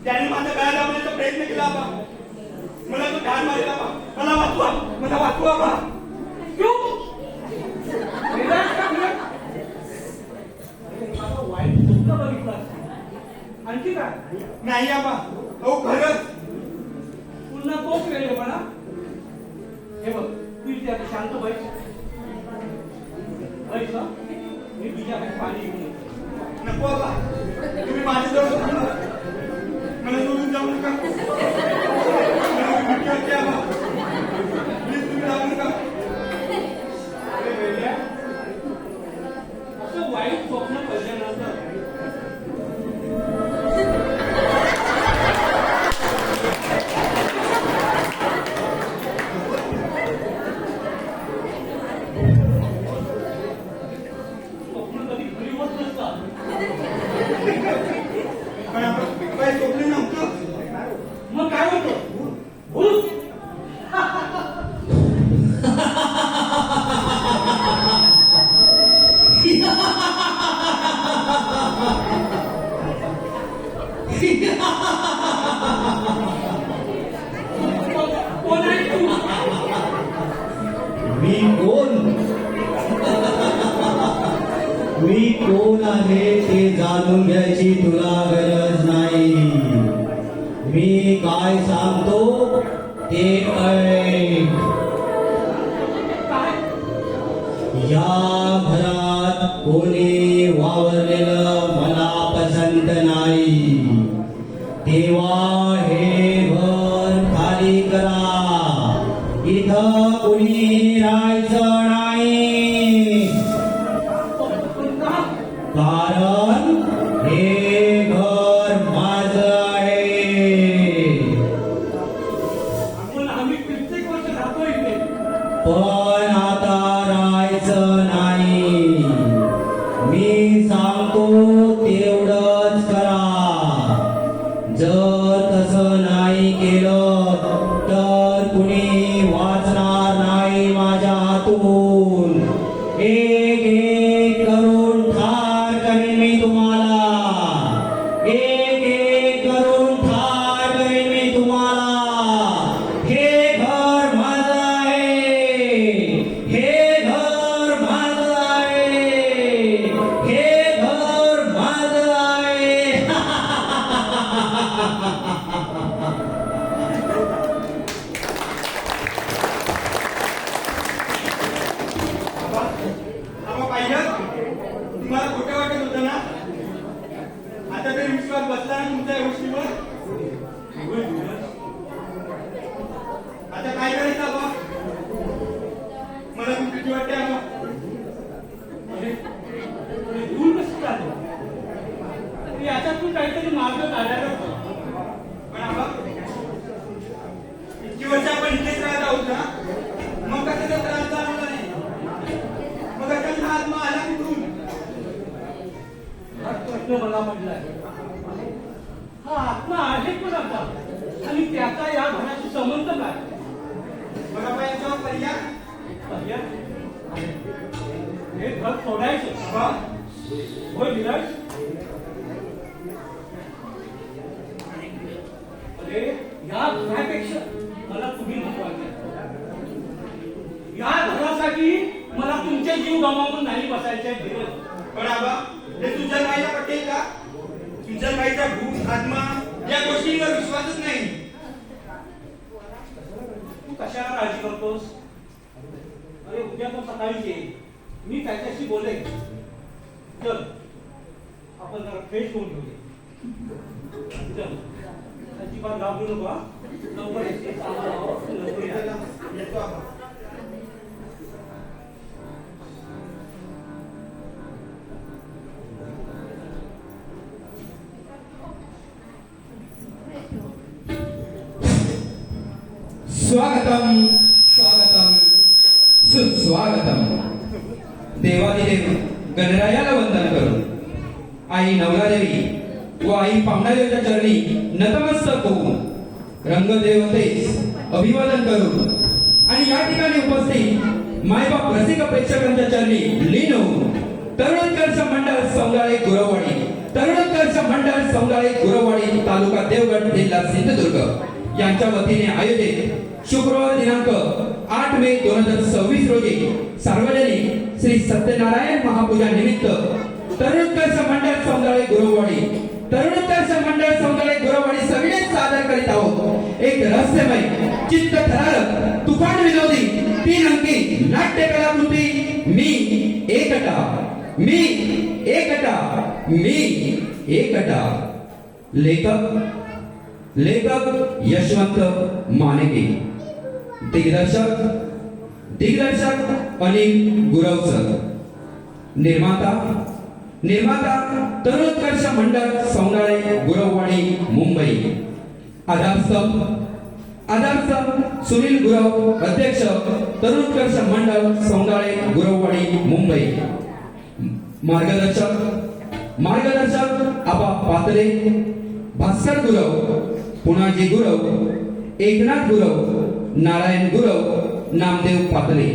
त्याने माझ्या गळा दाबण्याचा प्रयत्न केला बा. मला तो ठार मारला बा. मला वाचवा, मला वाचवा बा. आणखी काय नाही आबा. अहो खरंच पुन्हा तोच वेळ आहे म्हणा. हे बघ तू इथे आता शांत बैठ. मी तुझ्याकडे पाणी घेऊन नको बाबा, तुम्ही माझ्याजवळ थांबा. मला सोडून जाऊ नका. आहे ते जाणून घ्यायची तुला गरज नाही. मी काय सांगतो ते ऐक. काय या घरात कोणी वावरलेलं मला पसंत नाही. तेव्हा हे घर खाली करा. इथं कुणी राहायचं नाही. पण का? कारण हे घर माझं आहे. पण आम्ही कित्येक वर्ष राहतो इथे. पण आता राहायचं नाही. मी सांगतो तेवढंच करा. जर तसं नाही केलं तर कुणी वाचणार नाही माझ्या हातून. एक एक करून ठार करेन मी तुम्हाला. एक एक करून ठार करेन मी तुम्हाला. हे घर माझं आहे. हे घर माझं आहे. हे घर माझं आहे. आबा पाहिलं तुम्हाला खोटं वाटत होतं ना. आता तरी विश्वास बसला ना तुमच्या या गोष्टीवर. आता काय करायचं आबा. मला खूप भीती वाटते आबा. दूर कसं जातो. याच्यातून काहीतरी मार्ग काढायला हवा. पण आबा इतकी वर्ष आपण इथेच राहत आहोत ना. मग कशाचा त्रास जाणवला नाही. मग अचानक हा आत्मा आला कुठून. हा प्रश्न मला पडलाय. हा आत्मा आहे कोणाचा आणि त्याचा या घराशी संबंध काय. मग आपण याच्यावर पर्याय. पर्याय? हे घर सोडायचं. आबा होय विलास. अरे या घरापेक्षा मला तुम्ही महत्वाचे. या घरासाठी मला तुमचे जीव गमावून नाही बसायचे धीरज. पण आबा हे सुजन भाईला पटेल का. सुजन भाईचा भूत आत्मा या गोष्टींवर विश्वासच नाही. तू कशाला काळजी करतोस. अरे उद्या तो सकाळी येईल. मी त्याच्याशी बोलेन. चल आपण जरा फ्रेश होऊन घेऊया. चल अजिबात घाबरू नको. हा? लवकर येते. लवकर या. येतो आबा. स्वागतम स्वागतम सुस्वागतम. देवादिदेव गणरायाला वंदन करून आई नवरादेवी व आई पावणादेवीच्या चरणी नतमस्तक होऊन रंगदेवतेस अभिवादन करून आणि या ठिकाणी उपस्थित मायबाप रसिक प्रेक्षकांच्या चरणी लीन होऊन तरुणोत्कर्ष मंडळ सौंदाळे गुरववाडी तरुणोत्कर्ष मंडळ सौंदाळे गुरववाडी तालुका देवगड जिल्हा सिंधुदुर्ग यांच्या वतीने आयोजित शुक्रवार दिनांक 8 मे 2026 रोजी सार्वजनिक श्री सत्यनारायण महापूजा निमित्त तरुणोत्कर्ष मंडळ सौंदाळे गुरववाडी तरुणोत्कर्ष मंडळ सौंदाळे गुरववाडी सगळे सादर करीत आहोत एक रहस्यमय चित्त थरारक तुफान विनोदी 3 अंकी नाट्य कलाकृती मी एकटा. लेखक यशवंत मानेके. दिग्दर्शक अनिल गुरवसर. निर्माता तरुणोत्कर्ष मंडळ सौंदाळे गुरववाडी मुंबई. आधारस्तंभ सुनील गुरव अध्यक्ष तरुणोत्कर्ष मंडळ सौंदाळे गुरववाडी मुंबई. मार्गदर्शक आबा पातळे भास्कर गुरव पुणाजी गुरव एकनाथ गुरव नारायण गुरव नामदेव पातळे.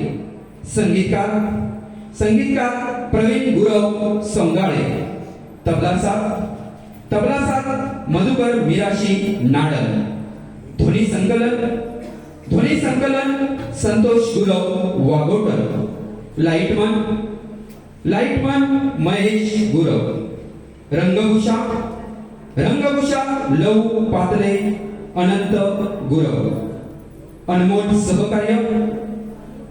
संगीतकार प्रवीण गुरव सौंदाळे. तबलासाज मधुकर मिराशी नाडल. ध्वनी संकलन संतोष गुरव वागोटर. लाईटमन महेश गुरव, रंगभूषा लव पातळे अनंत गुरव, अनमोल सहकार्य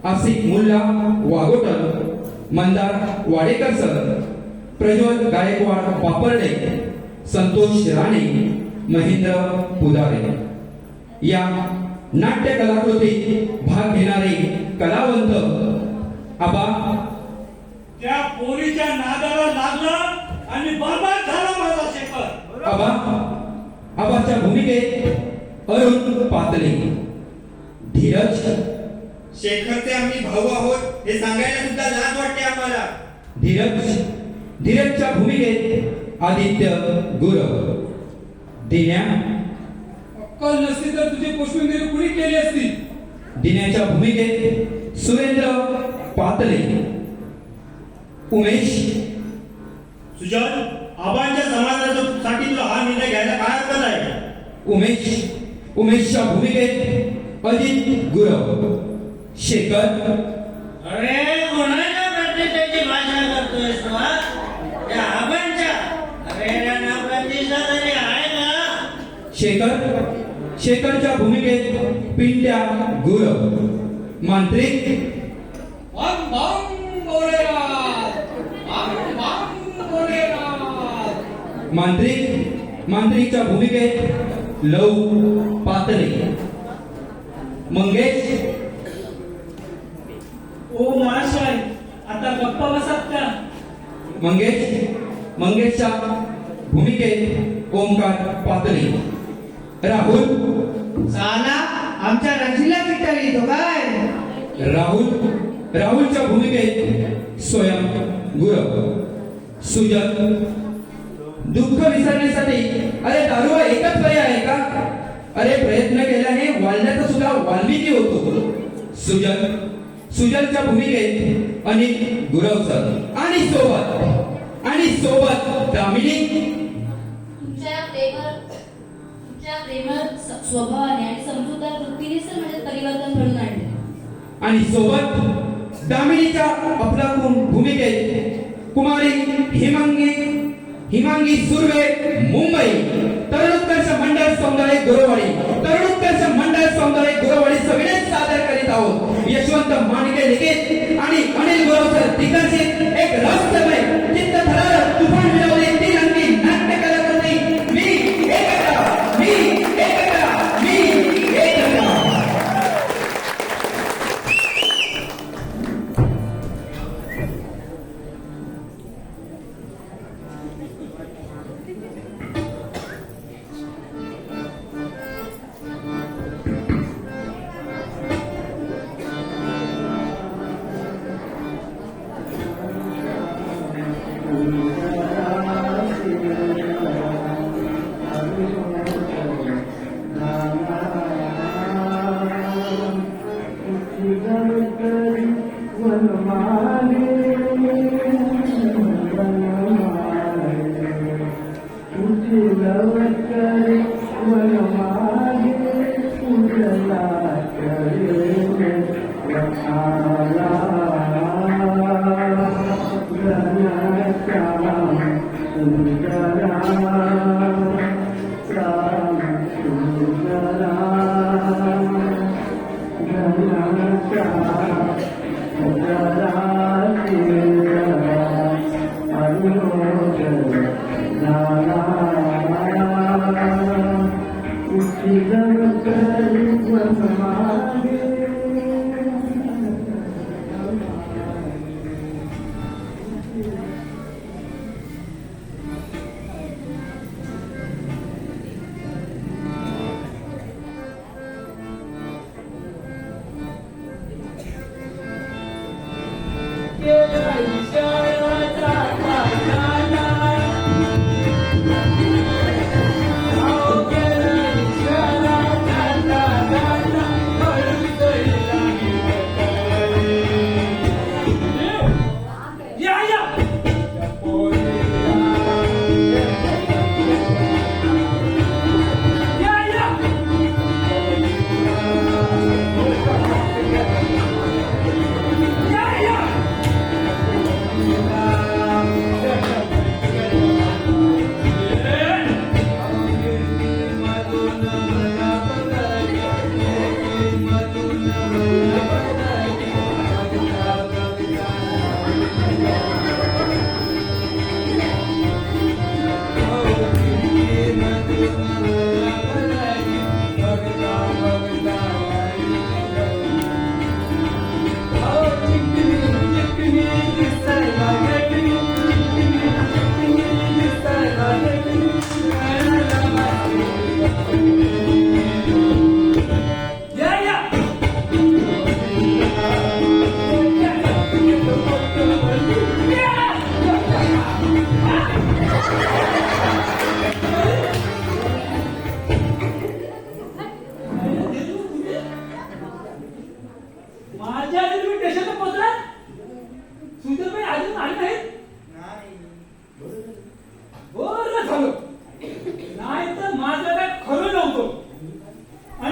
आसिफ मुल्ला वागोटन, मंदार वाडेकर सर, प्रज्वल गायकवाड वापर्डे, संतोष राणे, महेंद्र पुदारे. या नाट्य कलाकृतीत भाग घेणारे कलावंत आबा त्या पोरीच्या नादाला लागला आणि बरबाद झाला माझा शेखर. आबाच्या भूमिकेत अरुण पातळे, धीरज शेखरचे आम्ही भाऊ आहोत हे सांगायला सुद्धा लाज वाटते आम्हाला. धीरजच्या भूमिकेत आदित्य गुरव, दिन्या अक्कल नसती तर तुझी पुष्पिंगरी कुणी केली असती. दिन्याच्या भूमिकेत सुरेंद्र पातळे, उमेश सुजल, आबांच्या समाजासाठी तुला हा निर्णय घ्यायला काय हरकत आहे? उमेशच्या भूमिकेत अजित गुरव, शेखर अरे कोणाच्या प्रतिष्ठेची भाषा करतोयस तू हा? त्या आबांच्या अरे प्रतिष्ठा तरी आहे का? शेखरच्या भूमिकेत पिंट्या गुरव, मांत्रिक बम बम भोलेनाथ, बम बम भोलेनाथ. मांत्रिकच्या भूमिकेत लव पातळे, मंगेश ओ महाशय आता गप्पा बसत का? मंगेशच्या भूमिकेत ओमकार पातळे, राहुल साला आमच्या रंजीला पिटाळी तो काय? राहुलच्या भूमिकेत स्वयं गुरव, सुजल दुःख विसरण्यासाठी अरे दारू हा एकच पर्याय आहे का? अरे प्रयत्न केल्याने वाढण्याचा सुद्धा वाल्मिकी होतो. सुजलच्या भूमिकेत अनिल गुरव सर आणि सोबत दामिनी तुमच्या प्रेमळ स्वभावाने आणि समजूतदार वृत्तीने सर माझ्यात परिवर्तन घडून आणले. आणि सोबत दामिनीच्या अफलातून भूमिकेत कुमारी हिमांगी सुर्वे, मुंबई. तरुणोत्कर्ष मंडळ सौंदर्य गुरवाडी सविनय सादर करीत आहोत यशवंत मांडके लिखित आणि अनिल गुरव सर दिग्दर्शित एक रहस्यमय चित्तथरारक तुफान विनोदी 3 अंकी नाट्य कलाकृती मी एकटा.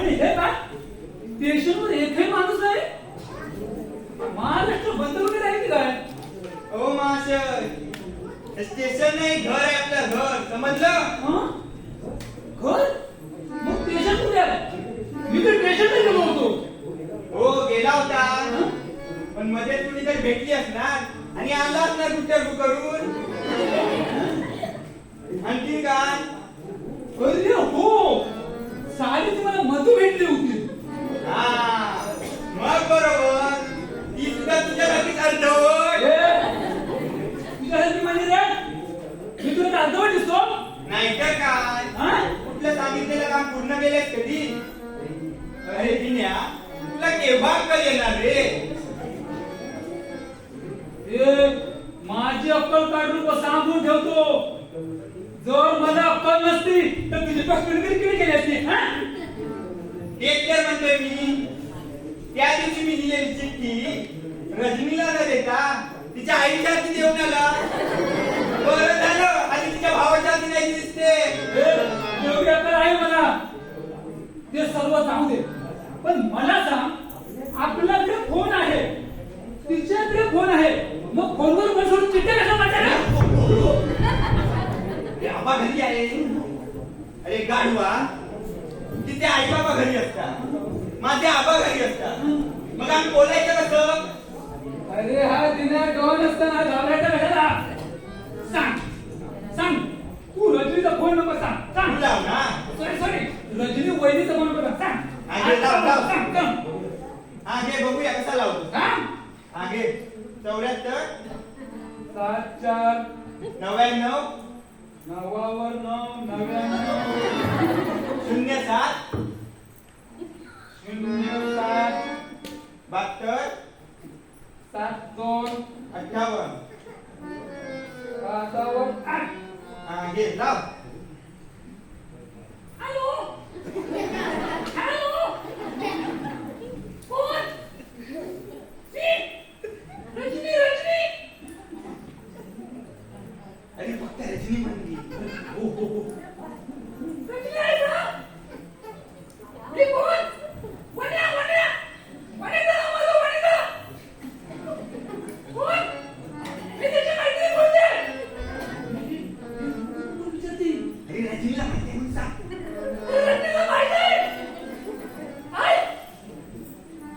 आणि हे काय स्टेशनवर एकही माणूस नाही. महाराष्ट्र बंद वगैरे आहे की काय? ओ महाशय, स्टेशन नाही, घर आहे आपलं, घर. समजलं? हं? घर? मग स्टेशन कुठे आहे? मी तर स्टेशनला गेलो होतो. हो गेला होता, पण मध्ये कुणीतरी भेटली असणार आणि आला असणार गुट्टू करून. आणखी काय? अरे हो, साली तुम्हाला मधू भेटली होती. हा, मग बरोबर. ती सुद्धा तुझ्या बाबतीत अर्धवट. तुझ्यासाठी म्हणजे रे मी तुला अर्धवट दिसतो. नाहीतर काय? हा? कुठलं सांगितलेलं काम पूर्ण केलंस कधी? अरे दिन्या, तुला केव्हा अक्कल येणार रे? ए, माझी अक्कल काढून नको, सांगून ठेवतो. जर मला अक्कल नसती तर तुझी पकडगिरी केली असती. हा? तेच तर म्हणतोय मी. त्या दिवशी मी दिलेली चिठ्ठी रजनीला न देता तिच्या आईच्या हाती देऊन आला. बरं झालं, आणि तिच्या भावाच्या हाती नाही दिसते. एवढी अक्कल आहे मला. ते सर्व जाऊ दे, पण मला सांग, आपल्याकडे फोन आहे, तिच्याकडे फोन आहे, मग फोनवर फोन सोडून चिठ्ठ्या कशा पाठवल्या? हे आबा घरी आहे. अरे गाढवा, तिचे आई बाबा घरी असतात, माझे आबा घरी असतात. मग आम्ही बोलायचं कसं? अरे हा दिना डॉन असताना घाबरायचा कशाला? सांग सांग, तू रजनीचा फोन नंबर सांग. सांग. तू लाव ना. सॉरी, रजनी वहिनीचा फोन नंबर सांग. आगे लाव. सांग. हा घे, बघूया कसा लावतो. सांग. हा घे. 74 74 99 99 07 07 72 72 58. 58. हा घे, लाव. हॅलो हॅलो कोण? मी रजनी. अरे फक्त रजनी म्हणली. रजनी आहे का? मी कोण? वड्या करा मला, वड्या करा. कोण? मी त्याची मैत्रीण बोलते. कोण विचारते? अरे रजनीला माहिती आहे म्हणून सांग. रजनीला माहिती आहे. आहे?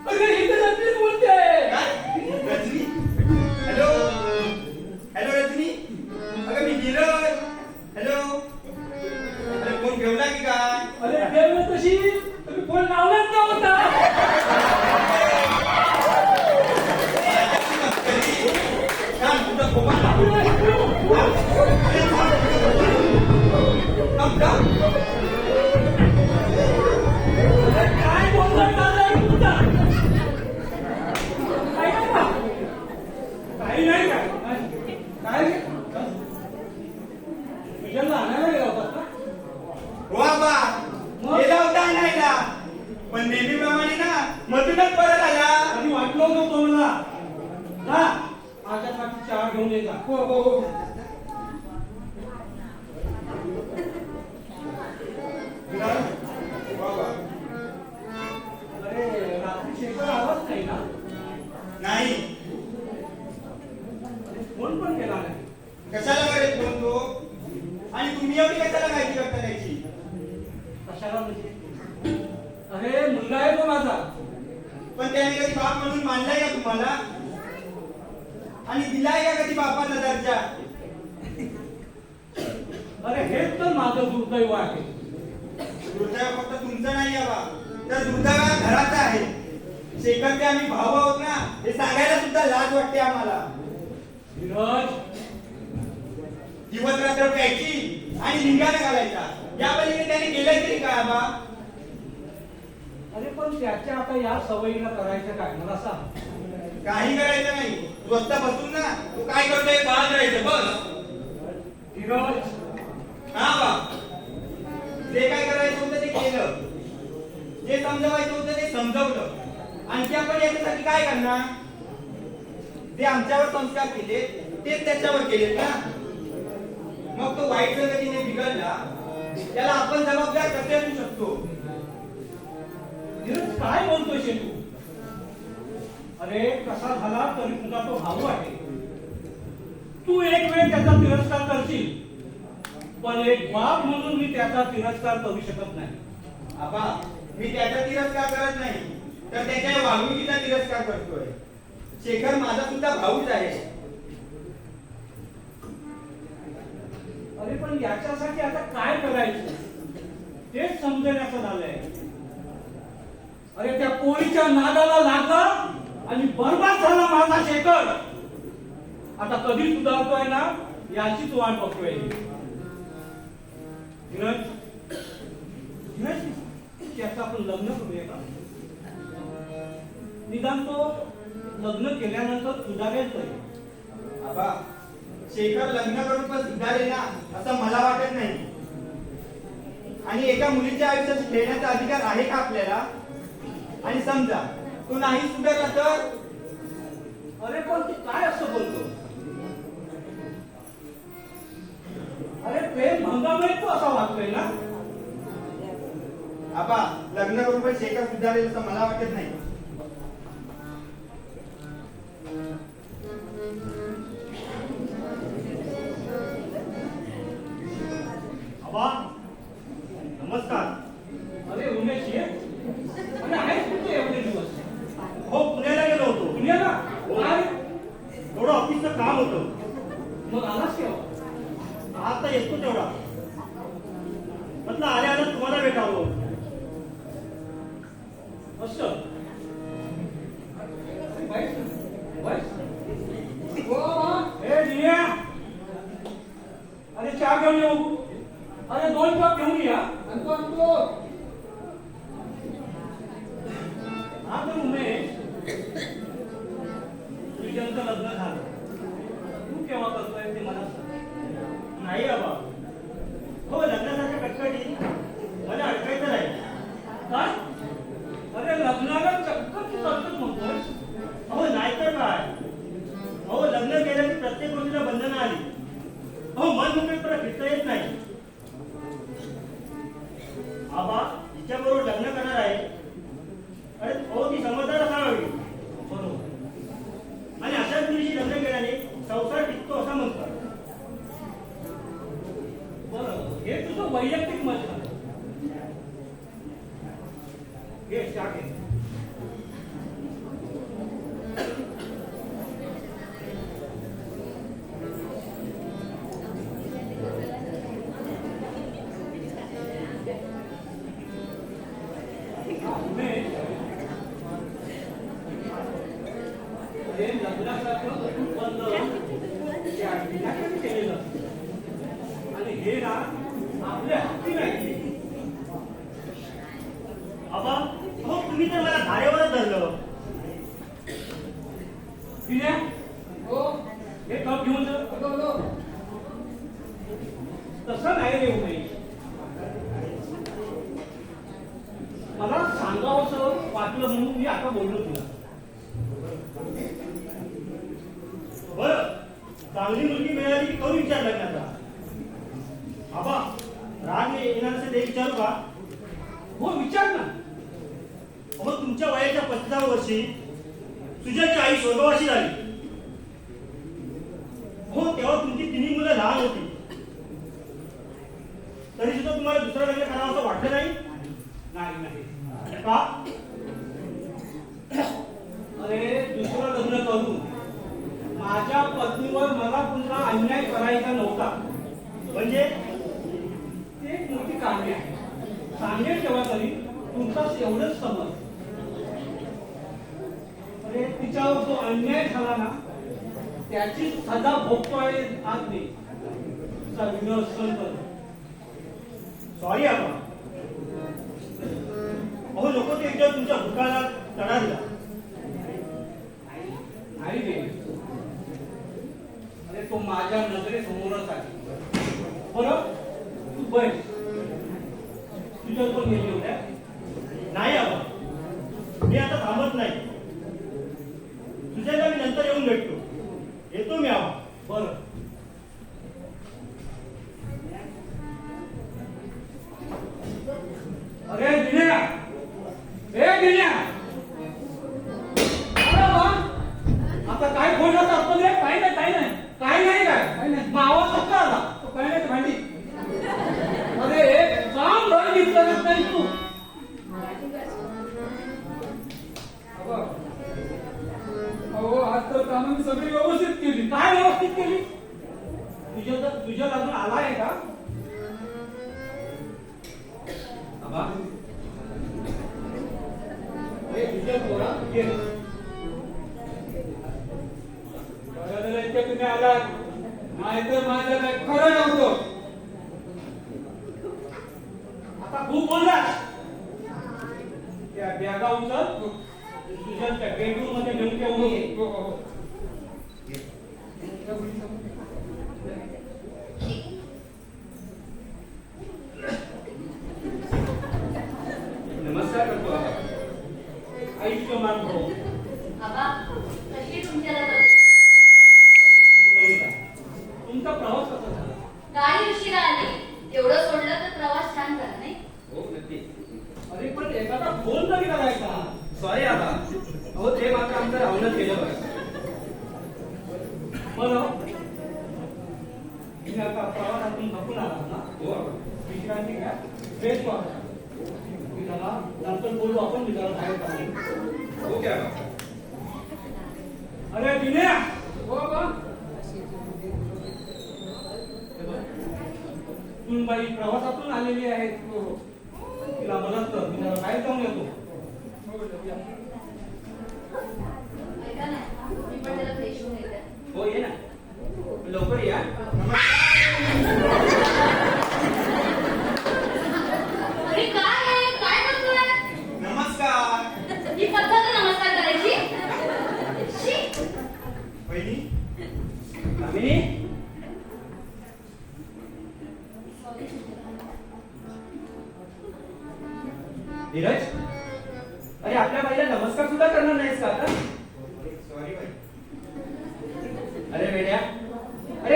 अरे ही तर रजनी बोलते. काय? रजनी? हॅलो रजनी. अगं मी नीरज. हॅलो. अरे फोन ठेवला की काय? अरे ठेवलं तशी तुम्ही फोन लावलाच नव्हता. छान, तुझा फोन लावला. थांब, थांब. अरे काय बोलला चाललाय तुझा? काय का? काही नाही का? काय विजयला आणायला गेला होता का? वा बा, गेला होता आणायला. पण नेहमीप्रमाणे ना मधूनच परत आला. आणि वाटलं नव्हतं मला. जा माझ्यासाठी चहा घेऊन ये जा. हो. वा बा. अरे रात्री शेखर आवाज नाही ना? नाही, फोन पण केला नाही. कशाला करेल फोन तो? आणि तुम्ही एवढी कशाला माहिती करता त्याची? कशाला म्हणजे? अरे मुलगा आहे तो माझा. पण त्याने कधी बाप म्हणून मानलाय का तुम्हाला? आणि दिलाय का कधी बापांना दर्जा? अरे हेच तर माझं दुर्दैव आहे. दुर्दैव फक्त तुमचं नाही आहे बा, तर दुर्दैव हा घराचा आहे. शेखरचे आम्ही भाऊ आहोत ना, हे सांगायला सुद्धा लाज वाटते आम्हाला. धीरज, दिवस रात्र प्यायची आणि लिंगाने घालायचा, या पलीकडे त्याने केलं तरी काय बा? अरे पण त्याच्या आता या सवयीला करायचं काय मला सांग. काही करायचं नाही, स्वस्त बसून ना तू काय करतोय पाहत राहायचं बस. धीरज, हा बा, जे काय करायचं होतं ते केलं, जे समजवायचं होतं ते समजवलं. आणखी आपण याच्यासाठी काय करणार? जे आमच्यावर संस्कार केले तेच त्याच्यावर केलेत ना. मग तो वाईट संगतीने बिघडला, त्याला आपण जबाबदार कसे असू शकतो? धीरज काय बोलतोय शेतू? अरे कसा झाला तरी तुझा तो भाऊ आहे. तू एक वेळ त्याचा तिरस्कार करशील, पण एक बाप म्हणून मी त्याचा तिरस्कार करू शकत नाही. आबा, मी त्याचा तिरस्कार करत नाही तर त्याच्या वागणुकीचा तिरस्कार करतोय. शेखर माझा सुद्धा भाऊच आहे. अरे पण याच्यासाठी आता काय करायचं तेच समजेनाचं झालंय. अरे त्या पोळीच्या नादाला लागला आणि बरबाद झाला माझा शेखर. आता कधी सुधारतोय ना याचीच वाट बघतोय. धीरज, धीरज, त्याचं आपण लग्न करूया का? निदान तो लग्न केल्यानंतर सुधारेल तरी. आबा, शेखर लग्न करून पण सुधारेल ना असं मला वाटत नाही. आणि एका मुलीच्या आयुष्याशी खेळण्याचा अधिकार आहे का आपल्याला? आणि समजा तो नाही सुधारला तर? अरे पण तू काय असं बोलतो? अरे प्रेम भंगामुळे तू असा वागतोय ना? आबा, लग्न करून पण शेखर सुधारेल असं मला वाटत नाही. आबा, नमस्कार. अरे उमेश ये. अरे आहेस कुठे एवढे दिवस? हो, पुण्याला गेलो होतो. पुण्याला? काय? थोडं ऑफिसचं काम होतं. मग आलास केव्हा? आता येतो तेवढा. म्हटलं आल्या आल्या तुम्हाला भेटावं. असं बाईस, बाईस. ए जिया, अरे चहा घेऊन येऊ. अरे 2 कप घेऊन या. आणतो. हा तर उमेश, तुझ्यांचं लग्न झालं. तू केव्हा करतोय ते मला सांग. नाही बाबा, हो लग्नासारख्या कटकटी मला अडकायचं नाही. काय? अरे लग्नाला चक्क तू करतोच म्हणतोय. अहो नाहीतर काय, अहो लग्न केलं की प्रत्येक गोष्टीला बंधनं आली. अहो मन मोकळेपणा फिरता येत नाही. आबा, तिच्याबरोबर लग्न करणार आहे. अरे हो, ती समजदार असावी. बरोबर. आणि अशा मुलीशी लग्न केल्याने संसार टिकतो असं म्हणतात. बरं, हे तुझं वैयक्तिक मत झालं. घे चहा घे. हे लग्नासारखं बंद त्या विनाकारण केलेलं असतं. आणि हे ना आपल्या हाती नाही. आबा, हो तुम्ही तर मला धारेवरच धरलं. विनय, हो हे कप घेऊन जा. तसं नाही रे उमेश. मला सांगावंसं वाटलं म्हणून मी आता बोललो तुला. बरं, चांगली मुलगी मिळाली की करू विचार लग्नाचा. आबा, राग येणार असेल ते विचारू का? हो विचार ना. अहो तुमच्या वयाच्या 35व्या वर्षी सुजाची आई स्वर्गवासी झाली. हो तेव्हा तुमची 3 मुलं लहान होती. तरी सुद्धा तुम्हाला दुसरं लग्न करावं असं वाटलं नाही? नाही नाही. का? अरे दुसरं लग्न करून माझ्या पत्नीवर मला पुन्हा अन्याय करायचा नव्हता. म्हणजे ते एक मोठी कामे आहे. सांगेल तेव्हा तरी तुमचाच एवढंच समज. अरे तिच्यावर जो अन्याय झाला ना त्याची सजा भोगतोय आज मी. तिचा विनय सहन कर. सॉरी आबा. अहो नको ते एकदा तुमच्या भूकाला तडा दिला. नाही रे. अरे तो माझ्या नजरेसमोरच आहे. बरं तू बस. तुझ्या कोण गेली होत्या? नाही आबा, मी आता थांबत नाही. तुझ्याला मी नंतर येऊन भेटतो. येतो मी आबा. बरं. अरे विनया, ए गेल्या अरे वा आता काय फोन होता आपण रे काय नाही काय नाही काय नाही काय नाही मग आवाज फक्त आला तो काय नाही भांडी अरे काम रंग घेतलं नाही तू अहो आज तर कामं मी सगळी व्यवस्थित केली काय व्यवस्थित केली तुझ्या लग्न आला आहे का आबा हे तुझ्या पोरा घे तुम्ही आला नाहीतर माझं काय खरं नव्हतं आता खूप बोलला त्या बॅगा उचल तुझ्या त्या बेडरूम मध्ये नेऊन ठेवून ये. नमस्कार करतो आबा. आयुष्यमान भव आबा कशी तुमच्याला तुमचा प्रवास कसा झाला गाडी उशिरा आली एवढं सोडलं तर प्रवास छान झाला नाही हो नक्की. अरे पण एखादा फोन तरी करायचा सॉरी आबा. अहो ते मात्र आमचं राहूनच गेलं बघा. बरं तुम्ही आता प्रवासातून थकून आला ना हो आबा. विश्रांती घ्या फ्रेश व्हा मी त्याला नंतर बोलू आपण मी जरा बाहेर काढू ओके आबा. अरे दिन्या हो बा बाई प्रवासातून आलेली आहे तिला मदत कर मी जरा बाहेर जाऊन येतो ऐका ना मी पण त्याला फ्रेश होऊन येते हो ये ना लवकर या. अरे काय आहे काय करतोय नमस्कार ही पद्धत आहे नमस्कार करायची शी बहिणी कामिनी धीरज अरे आपल्या बाईला नमस्कार सुद्धा करणार नाहीस का आता. सॉरी बाई अरे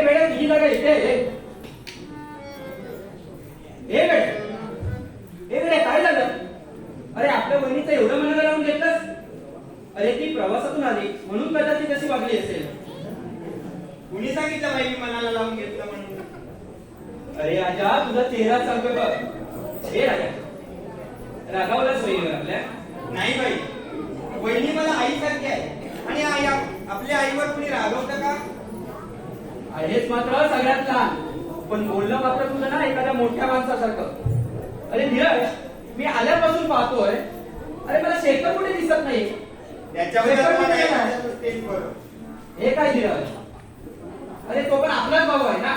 बेड्या तुझी जागा इथे आहे. बेड्या काय झालं. अरे आपल्या बहिणीचं एवढं मनाला लावून घेतलंस. अरे ती प्रवासातून आली म्हणून कदाचित कशी वागली असेल. कुणी सांगितलं बाई मी मनाला लावून घेतलं म्हणून अरे राजा तुझा चेहरा सांगतोय बघ. हे राजा रागावलाच बहिणीवर आपल्या. नाही बाई वहिनी मला आईसारखी आहे आणि आई आपल्या आईवर कुणी रागवतं का आहेच मात्र सगळ्यात लहान पण बोलणं मात्र तुझं ना एखाद्या मोठ्या माणसासारखं. अरे धीरज मी आल्यापासून पाहतोय अरे मला शेखर कुठे दिसत नाही. त्याच्याबद्दल शेखर मला कुठे गेला? याच्यातच तेच बरं. हे काय धीरज. अरे तो पण आपलाच भाऊ आहे ना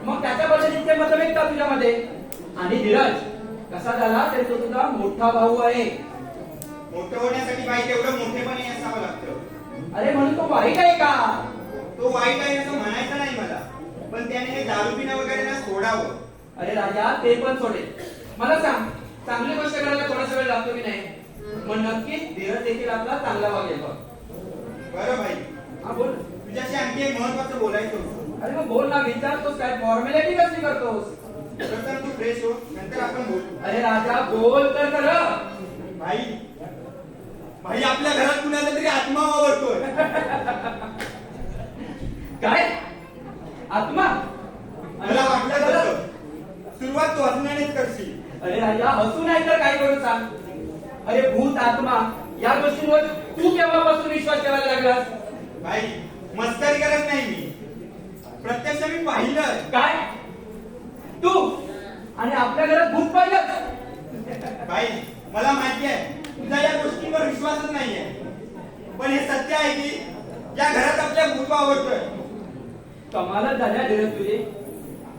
मग त्याच्याबद्दल इतके मतभेद का तुझ्यामध्ये. आणि धीरज कसा झाला तरी तो तुझा मोठा भाऊ आहे. मोठं होण्यासाठी बाई तेवढं मोठेपणी असावं लागतं. अरे म्हणून तो वाईट आहे का. तो वाईट आहे असं म्हणायचं नाही मला पण त्याने हे दारू पिणं वगैरे ना सोडावं. अरे राजा ते पण सोडेल. मला सांग चांगली गोष्ट करायला थोडासा वेळ लागतो की नाही. मग नक्कीच धीरज देखील आपला चांगला वागेल बघ. बरं भाई हा बोल. तुझ्याशी आणखी एक महत्वाचं बोलायचं होतं. अरे मग बोल ना विचारतोस काय फॉर्मॅलिटी कसली करतोस. तर तू फ्रेश हो नंतर आपण बोलू. अरे राजा बोल तर खरं. भाई भाई आपल्या घरात कुणाला तरी आत्मा वावरतोय. काय आत्मा. मला वाटलं तसं. सुरुवात तू हसण्यानेच करशील. अरे राजा हसू नाही तर काय करू सांग. अरे भूत आत्मा या गोष्टींवर तू केव्हापासून विश्वास ठेवायला लागलास. भाई मस्करी करत नाही मी प्रत्यक्ष मी पाहिलं. काय तू आणि आपल्या घरात भूत पाहिलं. भाई मला माहिती आहे तुझा या गोष्टींवर विश्वासच नाहीये पण हे सत्य आहे की या घरात आपल्या भूत वावरतोय. कमालच झाल्या धीरज तुझी.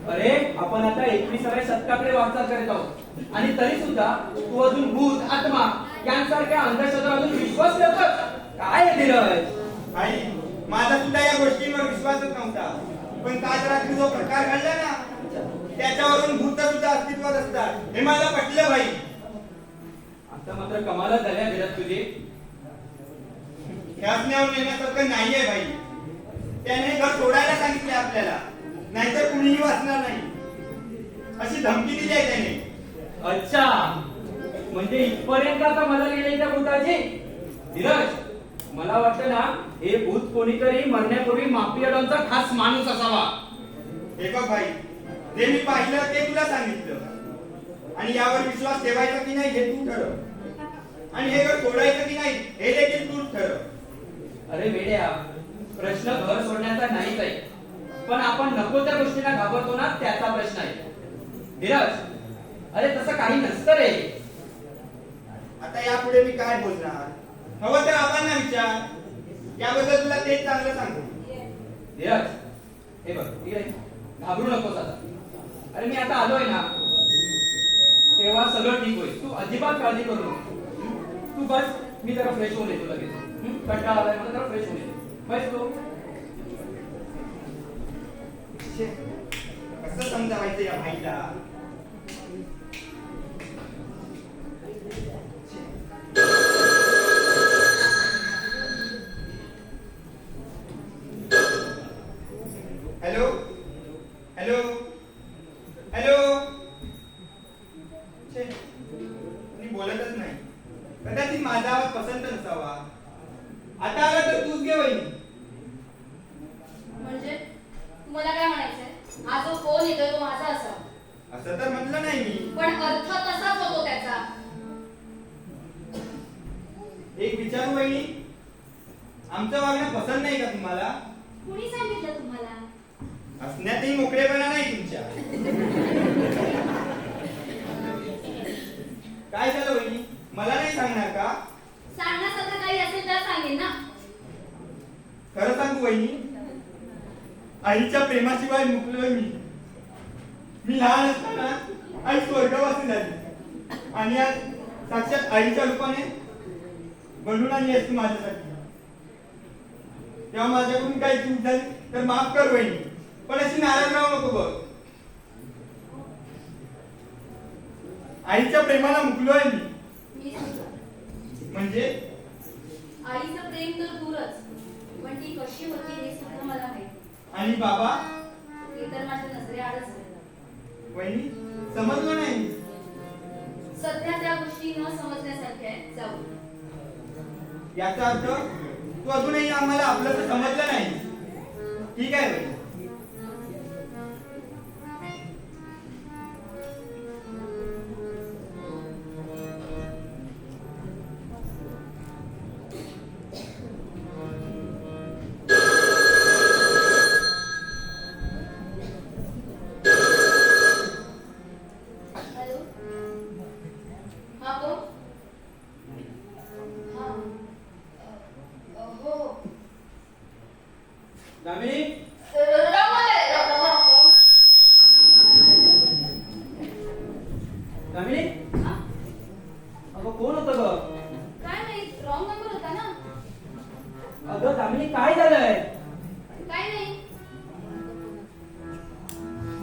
अरे आपण आता 21व्या शतकाकडे वाटचाल करत आहोत आणि तरी सुद्धा तू अजून भूत आत्मा यांसारख्या अंधश्रद्धा अजून विश्वास ठेवतोस. काय आहे धीरज. भाई माझा सुद्धा या गोष्टींवर विश्वासच नव्हता पण काल रात्री जो प्रकार घडला ना त्याच्यावरून भूत सुद्धा अस्तित्वात असतात हे मला पटलं भाई. आता मात्र कमालच झाल्या धीरज तुझी. हे हसण्यावर येण्यासारखं नाहीये भाई. त्याने घर सोडायला सांगितले आपल्याला नाहीतर कुणीही वाचणार नाही अशी धमकी दिली आहे त्याने. अच्छा म्हणजे इथपर्यंत आता मला लिहिलंय त्या भूताची. धीरज, मला वाटतं ना हे भूत कोणीतरी मरण्यापूर्वी माफियाडांचा खास माणूस असावा. हे बघ भाई, जे मी पाहिलं ते तुला सांगितलं आणि यावर विश्वास ठेवायचा की नाही हे तू ठरव आणि हे घर सोडायचं की नाही हे देखील तू ठरव. अरे वेड्या, प्रश्न घर सोडण्याचा नाहीच आहे, पण आपण नको त्या गोष्टीला घाबरतो ना त्याचा प्रश्न आहे. धीरज, अरे तसं काही नसतं रे. आता यापुढे मी काय बोलणार? हवं तर आव्हाना विचार, याबद्दल तुला तेच चांगलं सांगतो. धीरज, हे बघ इकडे घाबरू नकोस आता. अरे मी आता आलोय ना तेव्हा सगळं ठीक होईल. तू अजिबात काळजी करू नको. तू बस, मी जरा फ्रेश होऊन येतो लगेच. कंटाळा आलाय मला, जरा फ्रेश होऊन येतो. बस तू. छे, कसं समजावायचं या भाईला? Hello hello hello. छे, कोणी बोलतच नाही. कदाचित माझा आवाज पसंत नसावा. आता आला तर तूच घे वहिनी. म्हणजे तुम्हाला काय म्हणायचंय? हा जो फोन येतोय तो माझा असावा. असं तर म्हटलं नाही मी. पण अर्थ तसाच होतो त्याचा. एक विचारू वहिनी, आमचं वागणं पसंत नाही का तुम्हाला? कुणी सांगितलं तुम्हाला? हसण्यातही मोकळेपणा नाही तुमच्या. काय झालं वहिनी, मला नाही सांगणार का? सांगण्यासारखं काही असेल तर सांगेन ना. खरं सांगू वहिनी, आईच्या प्रेमाशिवाय मुकलोय मी. मी लहान असताना आई स्वर्गवासी झाली आणि आज साक्षात आईच्या रूपाने बनून आली असती माझ्यासाठी. तेव्हा माझ्याकडून काही चूक झाली तर माफ कर वहिनी, पण अशी नाराज राहू नको बघ. आईच्या प्रेमाला मुकलोय मी. मी सुद्धा. म्हणजे आईचं प्रेम तर दूरच, पण ती कशी होती हे सुद्धा मला माहिती. आणि बाबा? ते तर माझ्या नजरेआडच आहे. वहिनी, समजलं नाही. सध्या त्या गोष्टी न समजण्यासारख्या आहेत. जाऊ. याचा अर्थ तू अजूनही आम्हाला आपलं समजलं नाही. ठीक आहे वहिनी. हॅलो. हा कोण? हा. हो. दामिनी, दामिनी, हा? अगं कोण होतं ग? काय नाही, रॉंग नंबर होता ना. अगं दामिनी, काय झालंय? काय नाही.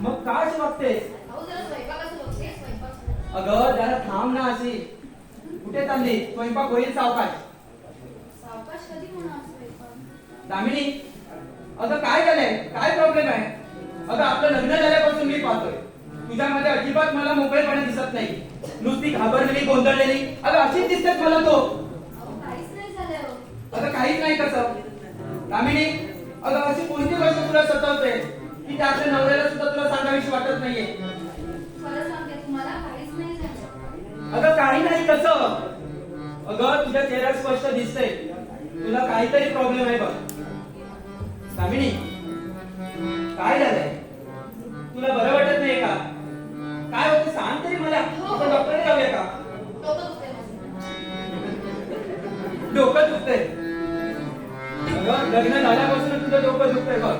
मग काय अशी वागतेस? अहो जरा स्वयंपाकाचं बघते. स्वयंपाक. अगं जरा थांब ना अशी. कुठे चालली? स्वयंपाक होईल सावकाश. सावकाश कधी होणार स्वयंपाक? दामिनी, अगं काय झालंय? काय प्रॉब्लेम आहे? अगं आपलं लग्न झाल्यापासून मी पाहतोय तुझ्यामध्ये अजिबात मला मोकळेपणा दिसत नाही. नुसती घाबरलेली, गोंधळलेली. अगं अशीच दिसतेस मला तो. अहो काहीच नाही झालं हो. अगं काहीच नाही कसं? दामिनी, अगं अशी कोणती गोष्ट तुला सतावते की त्याच्या नवऱ्याला सुद्धा तुला सांगावीशी वाटत नाहीये? खरं सांगते तुम्हाला, काहीच नाही झालं. अगं काही नाही कसं? अगं तुझ्या चेहऱ्यात स्पष्ट दिसतंय तुला काहीतरी प्रॉब्लेम आहे बघ. दामिनी, काय झालंय? तुला बरं वाटत नाहीये का? काय होतं सांग तरी मला. आपण डॉक्टरने जाऊया का? डोकं दुखतंय माझं. डोकं दुखतंय? अगं लग्न झाल्यापासून तुझं डोकं दुखतंय बघ.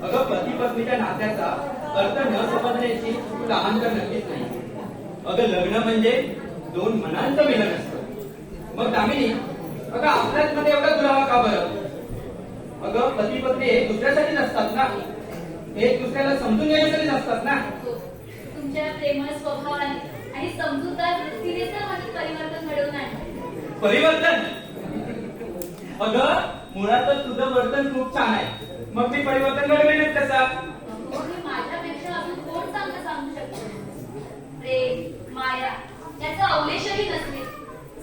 अगं पती पत्नीच्या नात्याचा अर्थ न समजण्याची तू लहान तर नक्कीच नाही. अगं लग्न म्हणजे दोन मनांचं मिलन असतं. मग दामिनी, अगं आपल्याच मध्ये एवढा दुरावा का बरं? अगं पती पत्नी हे दुसऱ्यासाठी नसतात ना, हे दुसऱ्याला समजून घेण्यासाठी नसतात ना. तुमच्या प्रेमळ स्वभावाने आणि समजूतदार वृत्तीने तर माझे परिवर्तन घडवून आणले. परिवर्तन? अगं मुळातच तुझं वर्तन खूप छान आहे, मग मी परिवर्तन घडवेनच कसा? हो, हे माझ्यापेक्षा अजून कोण चांगलं सांगू शकतो? प्रेम माया याचा अवलेशही नसले,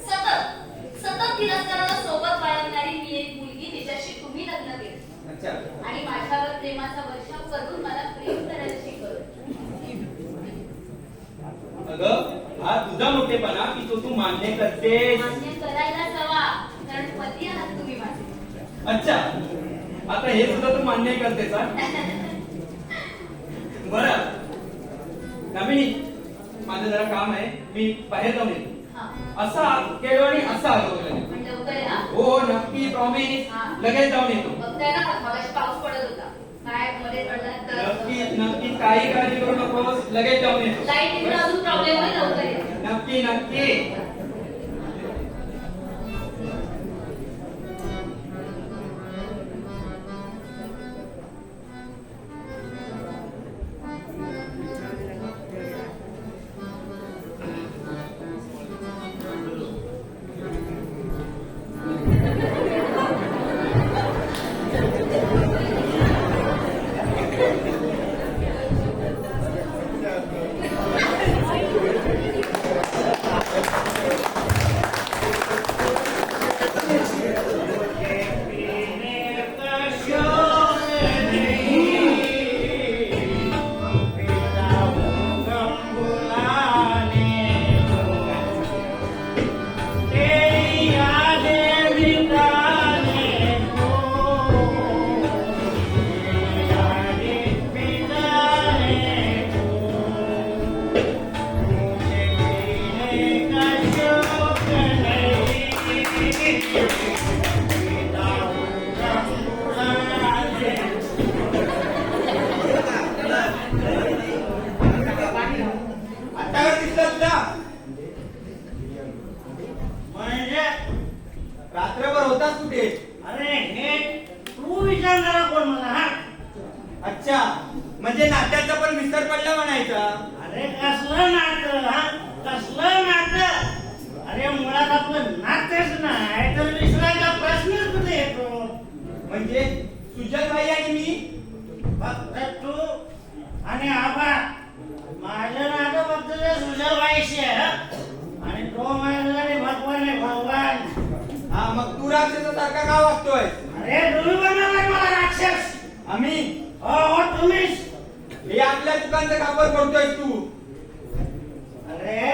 सतत सतत तिरस्काराला सोबत बाळगणारी मी एक मुलगी, तिच्याशी तुम्ही लग्न केलं अच्छा. आणि माझ्यावर प्रेमाचा वर्षाव करून मला प्रेम करायला शिकवलं. अगं हा तुझा मोठेपणा की तो तू मान्य करतेस. मान्य करायलाच हवा, कारण पती आहात तुम्ही माझे. अच्छा, आता हे सुद्धा तू मान्य करतेस हा? बरं दामिनी, माझं जरा काम आहे, मी बाहेर जाऊन येतो. हा, असा गेलो आणि असा आलो वगैरे. पण लवकर या. हो नक्की, प्रॉमिस. हा. लगेच जाऊन येतो. बघताय ना, मगाशी पाऊस पडत होता, काय मध्ये पडला तर नक्की नक्की, काही काळजी करू नकोस, लगेच जाऊन येतो. लाईट इकडे अजून प्रॉब्लेम आहे, लवकर या. नक्की नक्की. आत्तावर दिसलं तुला? म्हणजे रात्रभर होतास कुठे? अरे हे तू विचारणारा कोण मला? हा, अच्छा, म्हणजे नात्याचा पण विसर पडला म्हणायचा. अरे कसलं नातं? हा, कसलं नातं? अरे मुळात आपलं नातेच नाही तर विसरायचा प्रश्नच कुठे येतो? म्हणजे सुजलबाई आणि मी? फक्त तू आणि आबा. माझं नातं फक्त त्या सुजलबाईशी आहे. हं? आणि तो माझा भगवान आहे, भगवान. हा, मग तू राक्षसासारखा का वागतोय? अरे तुम्ही बनवलाय मला राक्षस. आम्ही? हो हो तुम्हीच. हे आपल्या दुकानचं खापर फोडतोय तू. अरे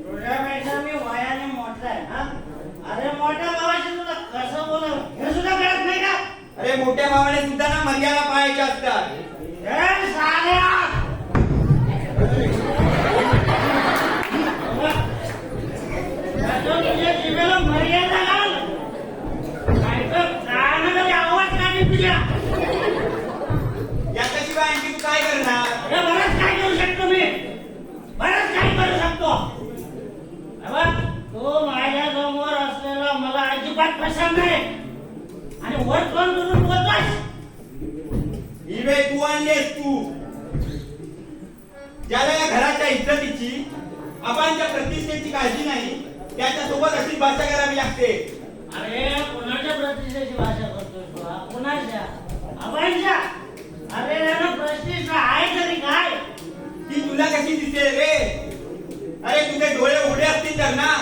तुझ्यापेक्षा मी वयाने मोठा आहे. हा? अरे मोठ्या भावाशी तुला कसं बोलावं हे सुद्धा कळत नाही का? अरे मोठ्या भावाने सुद्धा ना मर्यादा पाळायच्या असतात. हे साल्या! आता तुझ्या जीवाला मर्यादा घाल. नाहीतर कानाखाली आवाज काढीन तुझ्या. याच्याशिवाय आणखी तू काय करणार? अरे बरंच काय करू शकतो मी. बरंच काय करू शकतो. अबा, तू माझ्या समोर असलेला मला अजिबात पसंत नाही. आणि वर तोंड करून बोलतोस. ही वेळ तू आणलीस तू. ज्याला या घराच्या इज्जतीची, आबांच्या प्रतिष्ठेची काळजी नाही, त्याच्यासोबत अशी भाषा करावी लागते. अरे कोणाच्या प्रतिष्ठेची भाषा करतोय तू? हा? कोणाच्या? आबांच्या? अरे त्यांना प्रतिष्ठा आहे तरी काय? ती तुला कशी दिसेल रे? अरे तुझे डोळे उघडे असतील तर ना.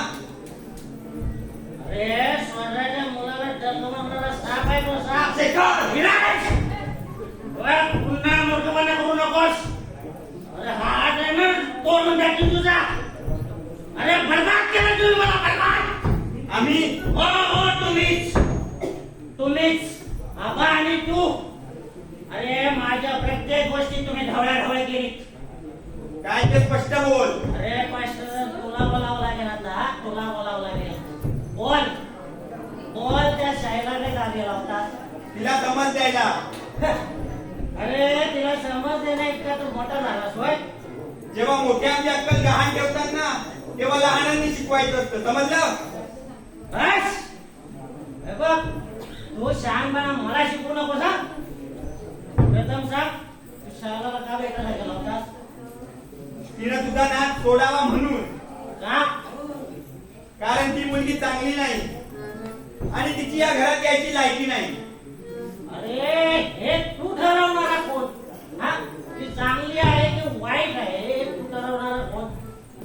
अरे स्वतःच्या मुलाला जन्मवणारा साप आहे तो साप. शेखर! विनाश! बघ, पुन्हा मूर्खपणा करू नकोस. अरे हा हात आहे ना तोडून टाकीन तुझा. अरे बरबाद केलं तुम्ही मला, बरबाद. आम्ही? हो हो तुम्हीच. तुम्हीच आबा आणि तू. अरे माझ्या प्रत्येक गोष्टी तुम्ही ढवळ्या केली. काय ते स्पष्ट बोल. अरे स्पष्ट तुला बोलावं लागेल आता. हा? तुला बोलावं लागेल. बोल बोल. त्या शाळेला काय का गेला होता? तिला समज द्यायला. अरे तिला समजते नाही इतका तू मोठा झालास होय. जेव्हा मोठ्यांची अक्कल गहाण ठेवतात ना तेव्हा लहानांनी शिकवायचं असतं, समजलं? बस हे बघ, तू शहाणपणा मला शिकवू नकोस हा. प्रथम सांग, तू शाळेला का भेटायला गेला होतास? तिनं तुझा नाच सोडावा म्हणून. का? कारण ती मुलगी चांगली नाही आणि तिची या घरात यायची लायकी नाही. अरे हे तू ठरवणारा कोण? हा, ती चांगली आहे की वाईट आहे हे तू ठरवणारा कोण?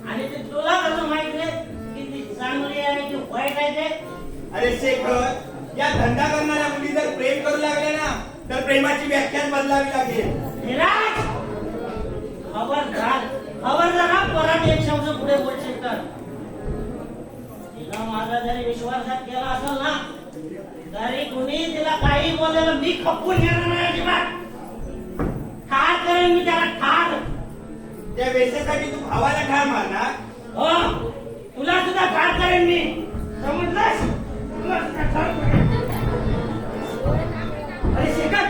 आणि ते तुला कसं माहित आहे की ती चांगली आहे की वाईट आहे ते? अरे शेखर, या धंदा करणाऱ्या मुली जर प्रेम करू लागल्या ना तर प्रेमाची व्याख्यान बदलावी लागेल. विराज, खबरदार हा, परत एक शब्द पुढे बोलशील तर. तिला माझा जरी विश्वासघात केला असेल ना तरी कुणी तिला काही बोलायला मी खपून घेणार नाही अजिबात. ठार करेन मी त्याला, ठार. त्या वेशेसाठी तू भावाला ठार मारणार? हो, तुला सुद्धा ठार करेन मी, समजलंस? तुला सुद्धा ठार करेन. अरे शेखर,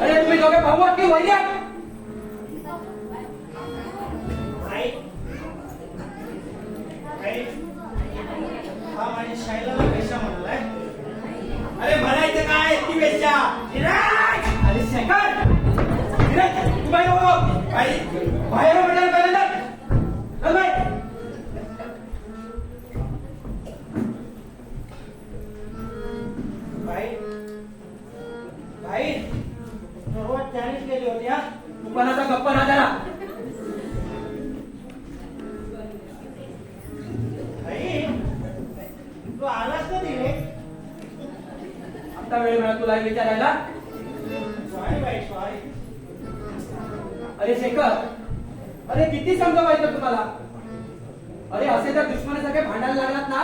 अरे तुम्ही दोघे भाऊ आहात की वैरी आहात? आई, आई, हा माझ्या शाळेला पेशा म्हणालाय. अरे म्हणायचं काय ती वेश्या? विराज, अरे शेखर, तू बाहेर हो. आई, बाहेर हो म्हणाल पहिल्यांदा. चल बाहेर. भाई, भाई, सुरुवात त्यानेच केली होती हा. तू पण आता गप्पा ना जरा. भाई, तू आलास कधी रे? आता वेळ मिळाला तुला हे विचारायला. सॉरी भाई, सॉरी. अरे शेखर, अरे किती समजावायचं तुम्हाला? अरे असे जर दुश्मनासारखे भांडायला लागलात ना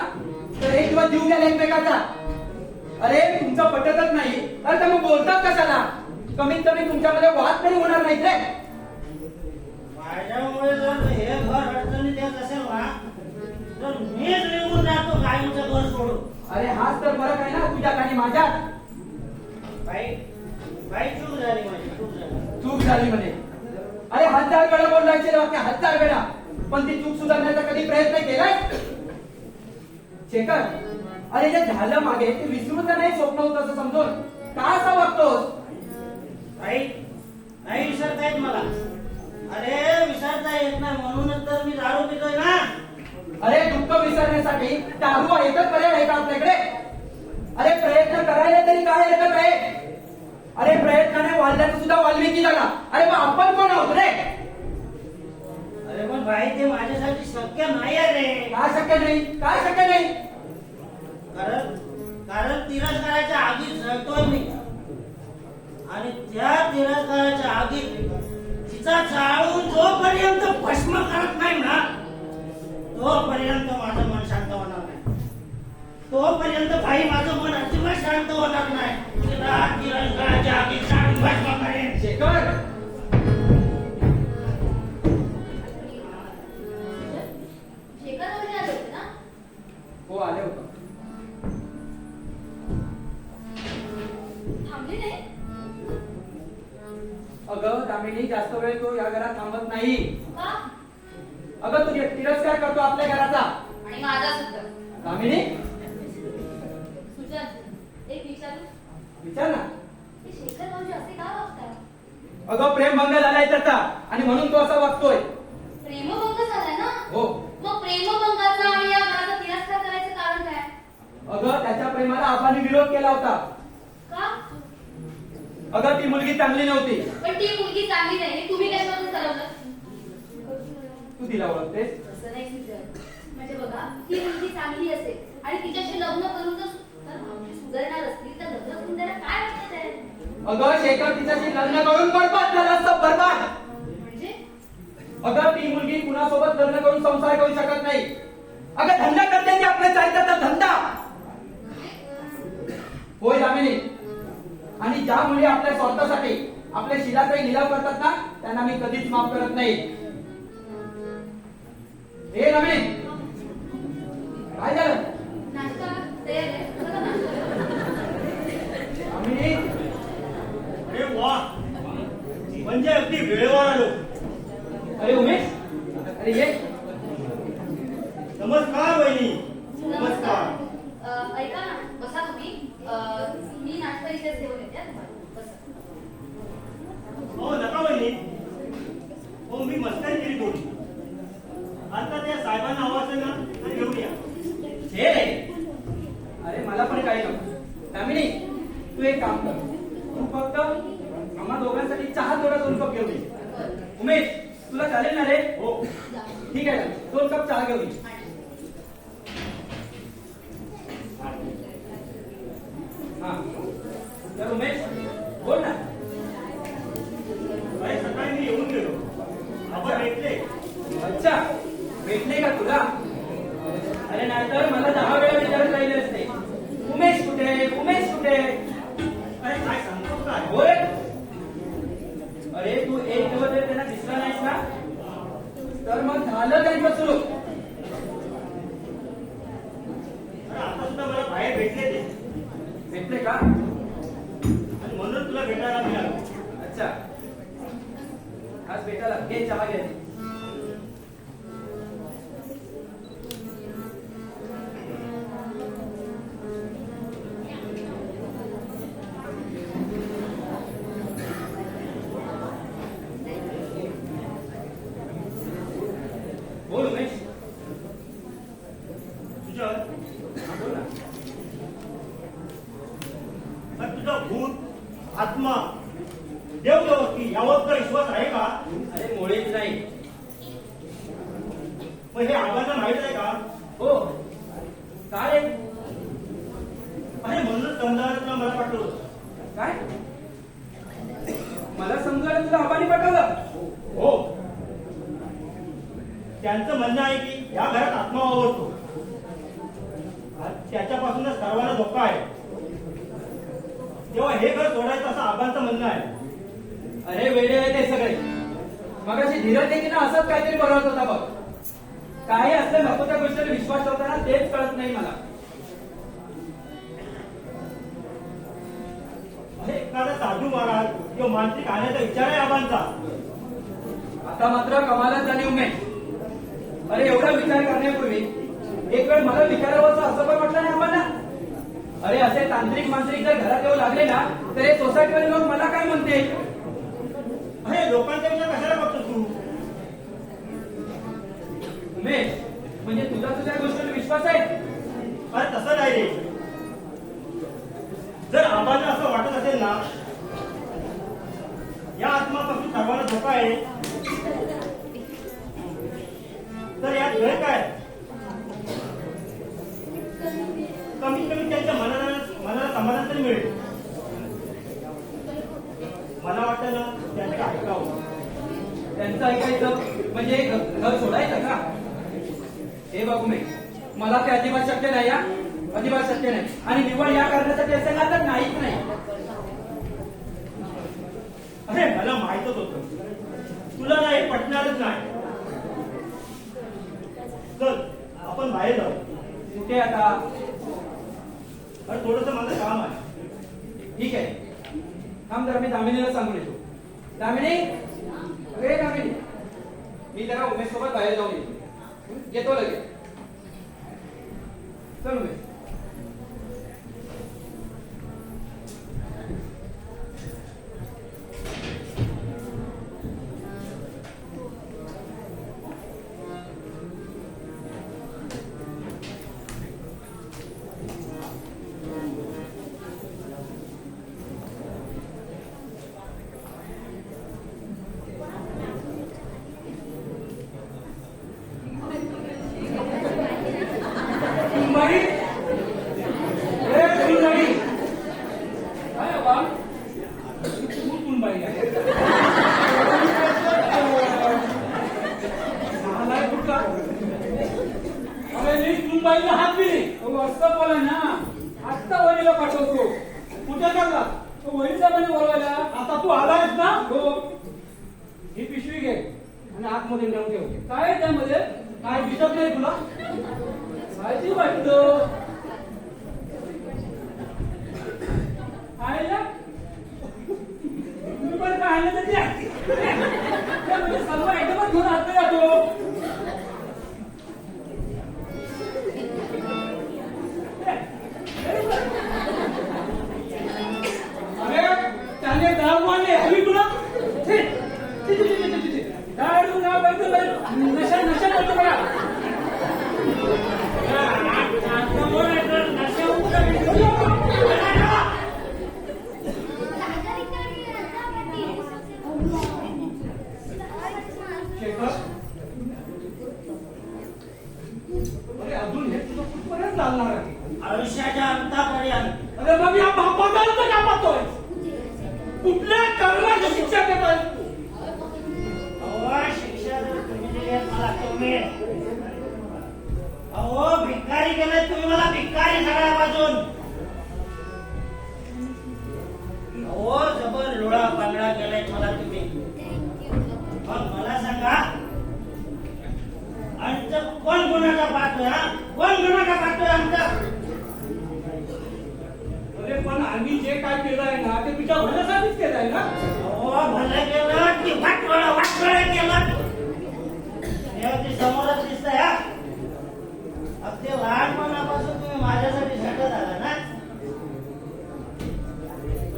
तर एक दिवस जीव घ्यायला एकमेकाचा. अरे तुमचं पटतच नाही अरे तर मग बोलतात कशाला? कमीत कमी तुमच्यामध्ये वाद तरी होणार नाहीत रे. माझ्यामुळे जर हे घर अडचणीत येत असेल ना तर मीच निघून जातो गाईचं घर सोडून. अरे हाच तर फरक आहे ना तुझ्यात आणि माझ्यात. भाई, भाई, चूक झाली माझी, चूक झाली. चूक झाली म्हणे. अरे 1000 वेळा बोलायचे वाक्य 1000 वेळा, पण ती चूक सुधारण्याचा कधी प्रयत्न केलाय? शेखर, अरे जे झालं मागे ते विसरून तर नाही स्वप्न होत असं समजून का असा वागतोस? भाई, नाही विसरता येत मला. अरे विसरता येत नाही म्हणूनच तर मी दारू पितोय ना. अरे दुःख विसरण्यासाठी दारू एकच पर्याय आहे का आपल्याकडे? अरे प्रयत्न करायला तरी काय हरकत आहे? अरे प्रयत्नाने वाढल्याचं सुद्धा वाल्मिकी झाला. अरे मग आपण कोण आहोत रे? अरे पण भाई ते माझ्यासाठी शक्य नाही आहे रे. काय शक्य नाही? काय शक्य नाही? कारण तिरस्काराच्या आगीत जळतोय मी आणि त्या तिरस्काराच्या आगीत तिचा जाळून जोपर्यंत भस्म करत नाही ना तोपर्यंत माझं मन शांत होणार नाही. तोपर्यंत भाई माझं मन अजिबात शांत होणार नाही. तिला तिरस्काराच्या आगीत जाळून भस्म करेन. शेखर, शेखर वगैरे आले होते ना? हो आले होते. थांबले नाही? अगं दामिनी, जास्त वेळ तू या घरात थांबत नाही. का? अगं तू तिरस्कार करतो आपल्या घराचा. आणि माझा सुद्धा. दामिनी, सुजात, एक विचारू? विचार ना. हे शेखर भाऊजी असे का वागतात? अगं प्रेमभंग झालाय त्याचा आणि म्हणून तो असा वागतोय. प्रेमभंग झालाय ना? हो. मग प्रेमभंगाचा आणि या घराचा तिरस्कार करायचं कारण काय? अगं त्याच्या प्रेमाला आपण विरोध केला होता. का? अगं ती मुलगी चांगली नव्हती. पण ती मुलगी चांगली नाही हे तुम्ही कशावरून ठरवलं? तू तिला ओळखतेस? असं नाही सुजात. म्हणजे बघा, ही मुलगी चांगली असेल आणि तिच्याशी लग्न करून जर भाऊजी सुधारणार असतील तर लग्न करून त्याला काय वाटत आहे? अगं शेखर तिच्याशी लग्न करून बरबाद झाला असतं, बरबाद. म्हणजे अगं ती मुलगी कुणासोबत लग्न करून संसार करू शकत नाही. अगं धंदा करते ती आपल्या चारित्र्याचा धंदा. होय दामिनी, आणि ज्या मुली आपल्या स्वार्थासाठी आपल्या शिलाचा लिलाव करतात ना त्यांना मी कधीच माफ करत नाही. हे दामिनी, काय झालं? नाश्ता तयार आहे. बघा नाश्ता. दामिनी, म्हणजे अगदी वेळेवर आलो. अरे उमेश, अरे ये. नमस्कार वहिनी. नमस्कार. ऐका ना, बसा तुम्ही. मी नाश्ता इथेच घेऊन येते हं तुम्हाला. बसा. हो नका वहिनी. हो मी मस्करी केली थोडी. आता त्या साहेबांना हवं असेल ना तर घेऊन या. हे अरे मला पण काही नको. दामिनी, तू एक काम कर. तू फक्त आम्हा दोघांसाठी चहा थोडा 2 कप घेऊन ये. उमेश, तुला चालेल ना रे? हो. ठीक आहे ना, 2 कप चहा घेऊन ये. हा तर उमेश बोल ना. अरे सकाळी मी येऊन गेलो. आपण भेटले. अच्छा, भेटले का तुला? अरे नाहीतर मला 10 वेळा विचारत राहिले असते, उमेश कुठे, उमेश कुठे? अरे काय सांगतो काय? बोल. अरे तू एक दिवस जर त्यांना दिसला नाहीस ना तर मग झालं त्यांचं सुरू. अरे आता सुद्धा मला बाहेर भेटले ते. भेटले का? आणि म्हणून तुला भेटायला मिळालं. अच्छा, आज भेटायला घे चहा घे. बोल उमेश. तुझ्या हा, बोल ना. अरे तुझा भूत आत्मा देवदेवती यावर तुला विश्वास आहे का? अरे मुळीच नाही. मग हे आबांना माहित आहे का? हो. काय रे? अरे म्हणूनच समजायला तुला मला पाठवलं. काय मला समजायला तुला आबाने पाठवलं? हो. त्यांचं म्हणणं आहे की या घरात आत्मा वावरतो. त्याच्यापासूनच सर्वांना धोका आहे. तेव्हा हे घर सोडायचं असं आबांचं म्हणणं आहे. अरे वेडे आहे ते सगळे. मगाशी धीरज देखील असंच काहीतरी बनवत होता बघ. काही असलं नको त्या गोष्टीवर विश्वास ठेवताना तेच कळत नाही मला. अरे एखादा साधू महाराज किंवा मानसिक आणण्याचा विचार आहे आबांचा. आता मात्र कमालच झाली उमेश. अरे एवढा विचार करण्यापूर्वी एक वेळ मला विचारावं असं पण वाटलं नाही आम्हाला. अरे असे तांत्रिक मांत्रिक जर घरात येऊ लागले ना तर हे सोसायटीवाले लोक मला काय म्हणतील? अरे लोकांचा विचार कशाला बघतो तू? उमेश, म्हणजे तुझा तुझ्या गोष्टीवर विश्वास आहे? अरे तसं नाही रे. जर आबांना असं वाटत असेल ना या आत्मापासून सर्वांना धोका आहे तर यात वेळ काय? कमीत कमी त्यांच्या मनाला समाधान तरी मिळेल. मला वाटतं ना त्यांचं ऐकावं. त्यांचं ऐकायचं म्हणजे घर सोडायचं का? हे बघ उमेश, मला ते अजिबात शक्य नाही. या अजिबात शक्य नाही. आणि निवड या करण्यासाठी असेल ना तर नाहीच नाही. अरे मला माहितच होतं तुला ना हे पटणारच नाही. चल आपण बाहेर जाऊ. कुठे आता? अरे थोडस माझं काम आहे. ठीक आहे, थांब जरा मी दामिनीला सांगून येतो. दामिनी, अरे दामिनी, मी जरा उमेश सोबत बाहेर जाऊन येतो लगेच. चल उमेश. बाई, काय बाबा? तू बाई आहे. नालायक कुठला? अरे मी सुनबाईला हात दिली. असं बोला ना. आत्ता वडीला पाठवतो. कुठे चालला? वडील साहेबांनी बोलवायला. आता तू आलायस ना? हो. ही पिशवी घे आणि आतमध्ये नेऊन ठेव. काय आहे त्यामध्ये? काय दिसत नाही तुला? माहिती वाटतं. आयला तुम्ही पण काय आणलं तर म्हणजे सर्व एकदमच घेऊन हात जातो. अरे त्याने दारू मारले हवी तुला दारू ना नशा नशा करतो मला. अरे अजून हे तुझं कुठपर्यंत चालणार आहे? आयुष्याच्या अंतापर्यंत. अरे मग या बापाचा का पाहतोय? कुठल्या कर्माची शिक्षा देतोय? अहो शिक्षा जर तुम्ही दिली आहे मला तुम्ही. अहो भिकारी केलं तुम्ही मला, भिकारी सगळ्या बाजून. अहो जबर लोळा पांगडा केलाय मला तुम्ही. मग मला सांगा आमचं कोण गुन्हाचा पाहतोय? हा कोण गुन्हाचा पाहतोय आमचा? अरे पण आम्ही जे काय केलंय ना ते तुझ्या भल्यासाठीच केलंय ना. अहो भलं केलं की वाटोळं केलं हे अगदी समोरच दिसतंय. हा अगदी लहानपणापासून तुम्ही माझ्यासाठी झटत आला ना.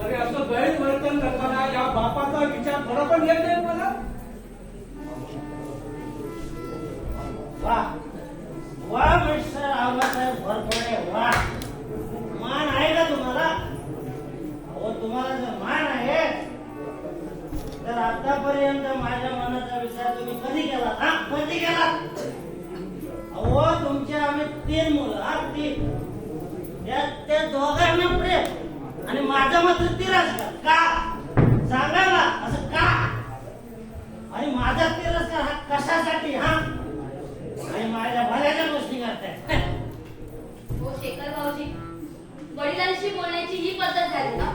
अरे असं गैरवर्तन करताना या बापाचा विचार थोडा पण येत नाही मला. वा वा मिस्टर आबासाहेब भरपडे वा. मान आहे का तुम्हाला? अहो तुम्हाला जर मान आहे तर आतापर्यंत माझ्या मनाचा विचार तुम्ही कधी केला? हा कधी केला? अहो तुमचे आम्ही 3 मुलं. हा 3. त्या दोघांना प्रेम आणि माझा मात्र तिरस्कार का? सांगा ना असं का? आणि माझा तिरस्कार हा कशासाठी? हा आणि माझ्या भल्याच्या गोष्टी करताय. हो शेखर भाऊजी, वडिलांशी बोलण्याची ही पद्धत झाली का?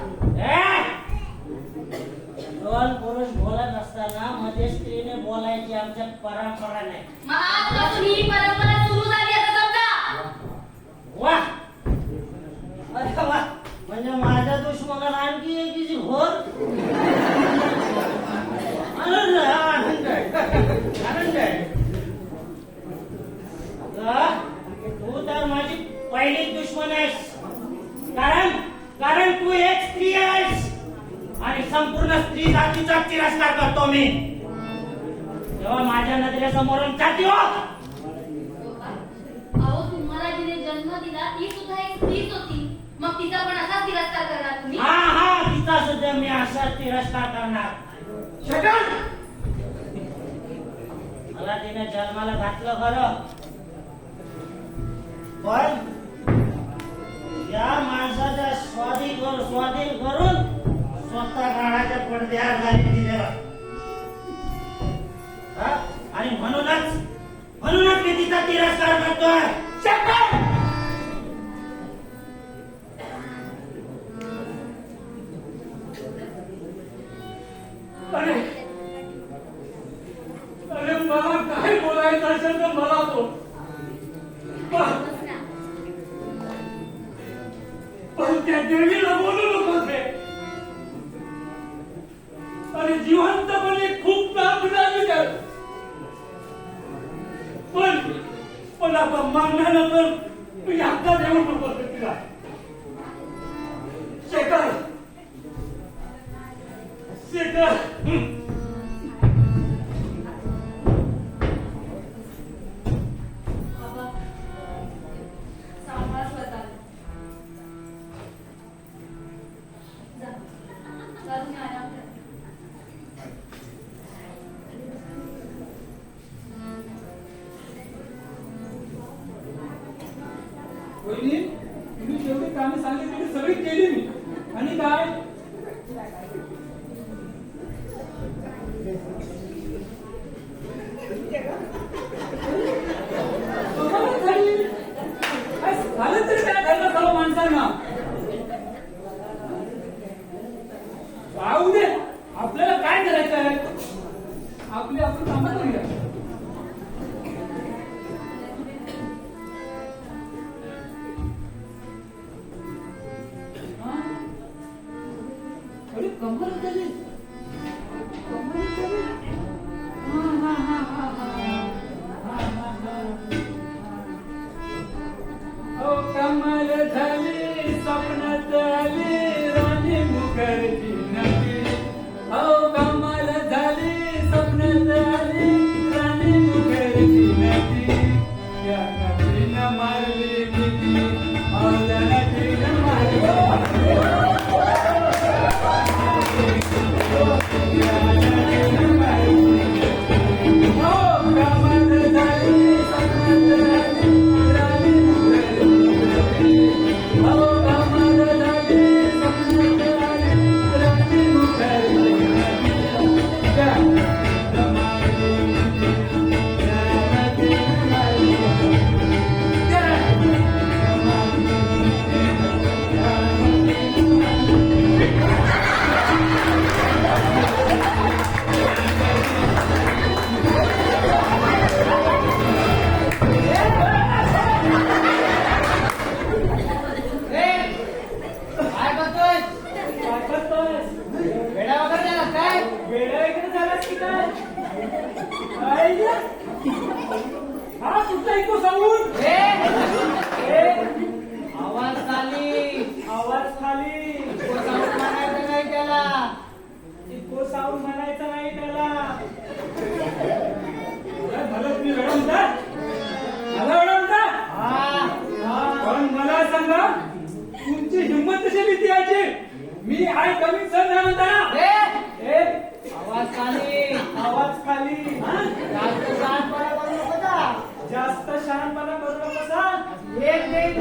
दोन पुरुष बोलत असताना मध्ये स्त्रीने बोलायची आमच्या परंपरा नाही. मग आजपासून ही परंपरा सुरू झाली असं समजा. वा अरे वा म्हणजे माझ्या दुश्मनाला आणखी एकीची घोर. आनंद आहे. तू तर माझी पहिली दुश्मन आहेस. कारण तू एक स्त्री आहेस आणि संपूर्ण स्त्री जातीचा तिरस्कार करतो मी. तेव्हा माझ्या नजरेसमोरून जाती हो. अहो तुम्हाला जिने जन्म दिला ती सुद्धा एक स्त्रीच होती. मग तिचा पण असाच तिरस्कार करणार तुम्ही? हा तिचा सुद्धा मी असा तिरस्कार करणार. मला तिने जन्माला घातलं खरं पण या माणसाच्या स्वाधीन करून स्वतः काळाच्या पडद्यावर झाली दिलेला. आणि म्हणूनच मी तिचा तिरस्कार करतोय. अरे मला काय बोलायचं असेल तर मला बोल. पण त्या देवीला बोलू नकोस रे. अरे जिवंतपणे खूप काम झाली काय पण आता मागण्यानंतर तू हक्का देऊ नकोस तिला. शेखर बाबा सांभाळ स्वतःला. जा तुम्ही आराम करा. वहिनी तुम्ही जेवढी कामे सांगितली तेवढी सगळी केली मी. आणि काय झालं तरी काय घडलं सर्व माणसांना. जाऊ दे आपल्याला काय करायचं आहे. आपण कामं करूया. अरे कमर कमर इको साऊंड आवाज खाली आवाज खाली इको साऊंड म्हणायचं नाही त्याला इको साऊंड म्हणायचं नाही त्याला मला तुम्ही रडवता मला रडवता पण मला सांगा तुमची हिंमत कशी भीती यायची मी आहे कमी सर नाही म्हणता आवाज खाली आवाज खाली जास्त शहाणपणा करू नको का जास्त शहाणपणा करू नकोसा एक देईन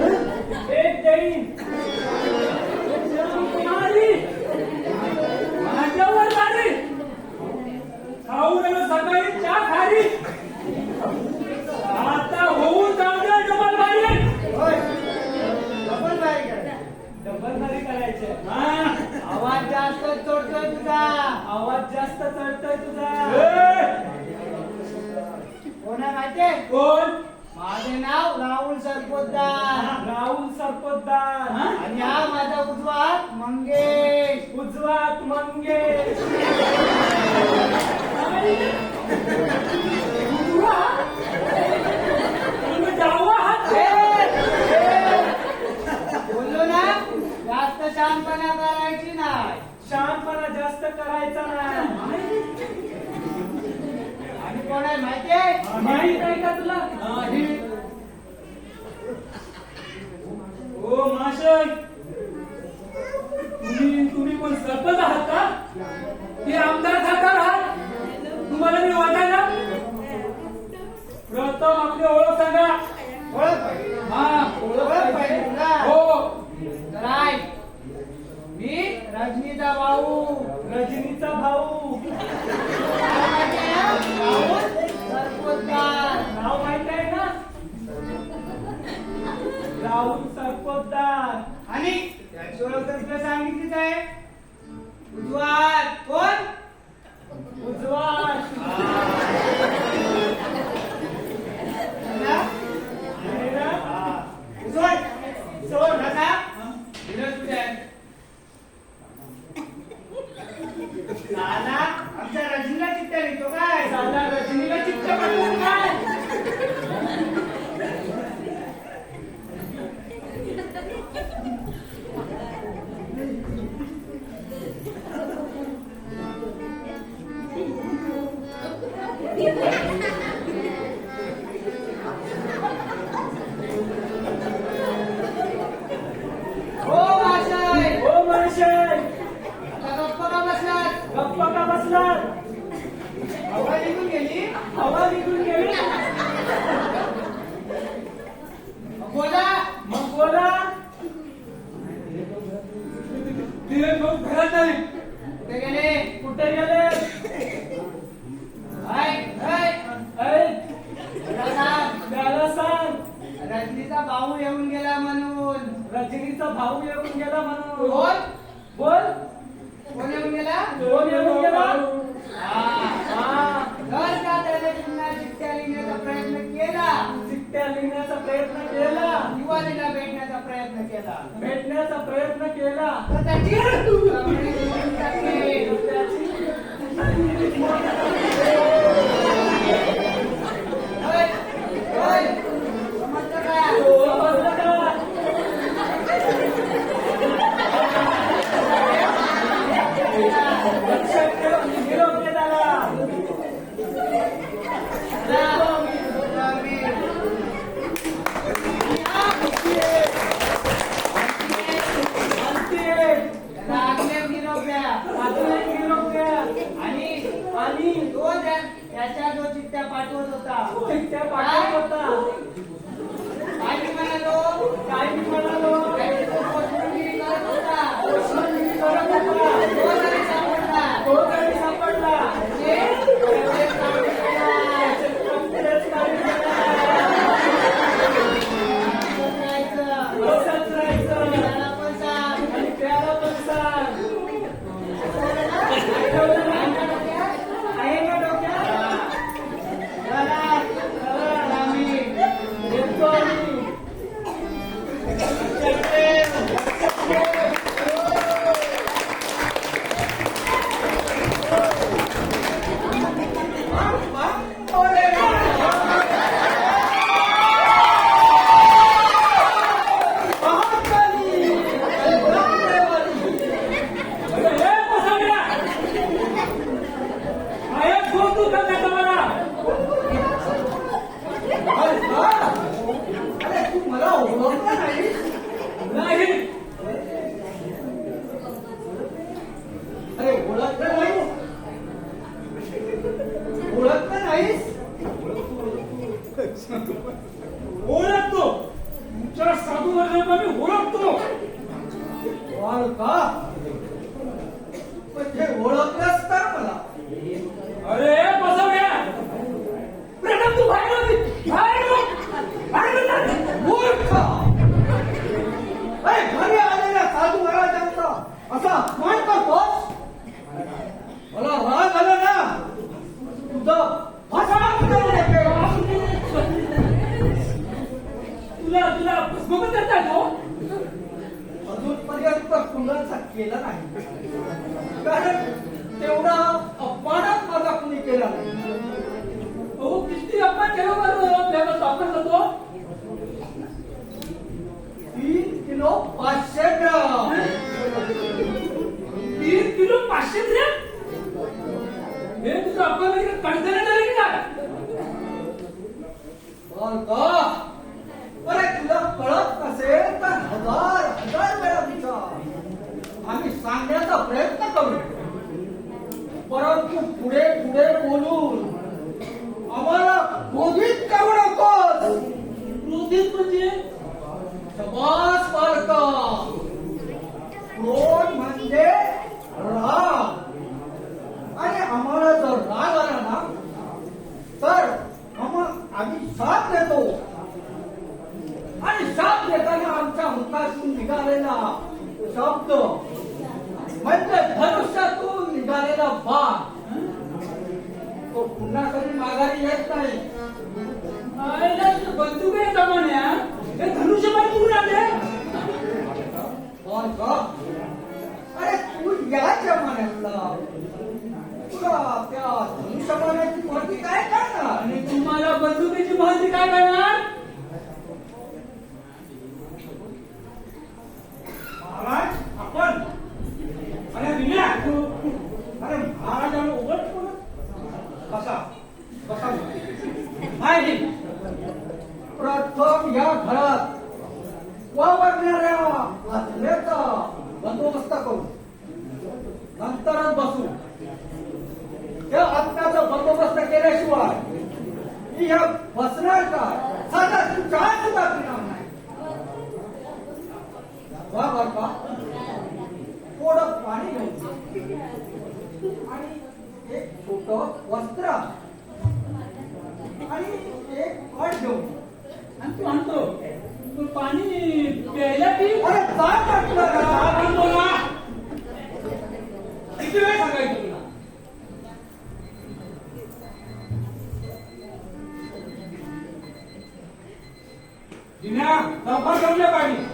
एक देईन मारी माझ्यावर मारी खाऊ नका सकाळी चहा खारी आता होऊन जाऊ दे डबल मारी डबल बारी कर डबल मारी करायचे आवाज जास्त चढतोय तुझा आवाज जास्त चढतोय तुझा कोण आहे माहितीये कोण माझे नाव राहुल सरपोतदार राहुल सरपोतदार आणि हा माझा उजवा हात मंगेश उजवात मंगेश उजवा आणि डावा हात बोललो ना जास्त शहाणपणा करायची नाही शहाणपणा जास्त करायचा नाही आणि कोण आहे माहितीये माहित आहे का तुला ओ महाशय तुम्ही कोण सरपंच आहात का की आमदार खासदार आहात तुम्हाला मी वाटायला प्रथम आपली ओळख सांगा ओळख पाहिजे ओळख पाहिजे तुला हो तर ऐक. मी रजनीचा भाऊ रजनीचा भाऊ नाव माहिती आहे ना? राहुल सरपोतदार नाव माहित आहे ना राहुल सरपोतदार आणि त्याची ओळख तर तुला सांगितलीच आहे उजवा हात कोण उजवात आहे ना? उजवा सोड नका विनोद कुठे आहे साला आमच्या रजनीला चिठ्ठ्या लिहितो काय साला रजनीला चिठ्ठ्या पाठवून काय हो महाशय ओ महाशय आता गप्प का बसलात गप्पा का बसलात हवा निघून गेली हवा निघून गेली बोला मग बोला तिने लोक घरात नाही कुठे गेले कुठे गेले ऐक ऐक त्याला सांग रजनीचा भाऊ येऊन गेला म्हणून रजनीचा भाऊ येऊन गेला म्हणून कोण बोल कोण येऊन गेला कोण येऊन गेला जर का त्याने पुन्हा चिठ्ठ्या लिहिण्याचा प्रयत्न केला चिठ्ठ्या लिहिण्याचा प्रयत्न केला किंवा तिला भेटण्याचा प्रयत्न केला भेटण्याचा प्रयत्न केला तर त्याची कमरे तोडून टाकेल. होय, होय, समजलं का? समजलं का? लक्षात ठेव, निरोप दे त्याला. आणखी एक. त्याला आज्ञेप निरोप द्या. अजून एक निरोप द्या. आणि तो त्याच्या जो चिठ्ठ्या पाठवत होता चिठ्ठ्या पाठवत होता. काय म्हणालो काय मी म्हणालो? त्याची तो पोचमनगिरी करत होता पोचमनगिरी करत होता. तो जरी सापडला तो जरी सापडला म्हणजे एवढेच काम केला. तेच काही केलं. असंच राहायचं. असंच राहायचं. त्याला पण सांग. आणि त्याला पण सांग. आठवलं ना डोक्यात? आहे का डोक्यात? चला, चला, आम्ही तेवढा अपमानात माझा कुणी केला नाही. अहो किती अपमान केला बरं त्याचा अपमान करतो. 3 किलो 500 ग्राम. 3 किलो 500 ग्रॅम. हे तुझं अपमान म्हणजे कणकण झाली की काय? बरं का? अरे तुला कळत नसेल तर हजार वेळा विचार. आम्ही सांगण्याचा प्रयत्न करू, परंतु पुढे पुढे बोलून आम्हाला क्रोधित करू नकोस. क्रोधित म्हणजे शबास बालका. क्रोध म्हणजे राग. आणि आम्हाला जर राग आला ना तर आम्ही शाप देतो. आणि शाप देताना आमच्या मुखातून निघालेला शब्द म्हणजे धनुष्यातून निघालेला बाण तो पुन्हा कधी माघारी येत नाही. बंदूक आहे जमान्या हे धनुष्यबाण कुठून आले? अरे तू या जमान्यातला, तुला त्या धनुष्यबाणाची माहिती काय करणार? आणि तुम्हाला बंदुकीची माहिती काय करणार? महाराज आपण अरे विनया अरे महाराजांना उघड बसा बसा. नाही, प्रथम या घरात वावरणाऱ्या आत्म्याचा बंदोबस्त करू, नंतरच बसू. त्या आत्म्याचा बंदोबस्त केल्याशिवाय मी ह्या बसणार काय? साधा चहा सुद्धा पिणार नाही. वा बाबा, थोडं पाणी घेऊन आणि एक छोट वस्त्र आणि एक कट घेऊन. आणि तू आणतो तू पाणी प्यायला पी. अरे काय म्हटलं ना किती वेळ सांगायचं तुला? विनया लवकर जमले पाणी.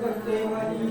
देवानी.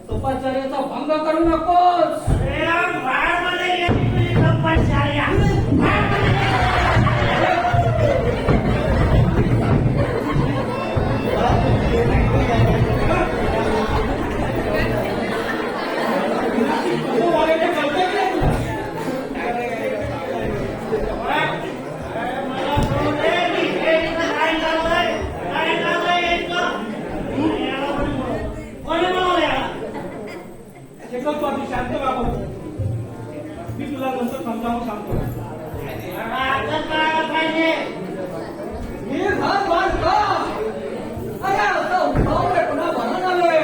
तपश्चर्याचा भंग करू नकोस. शांत बाबा, मी तुला नंतर समजावून सांगतो. मी घर बांध का? अरे आता उठावले पुन्हा बनून आलोय.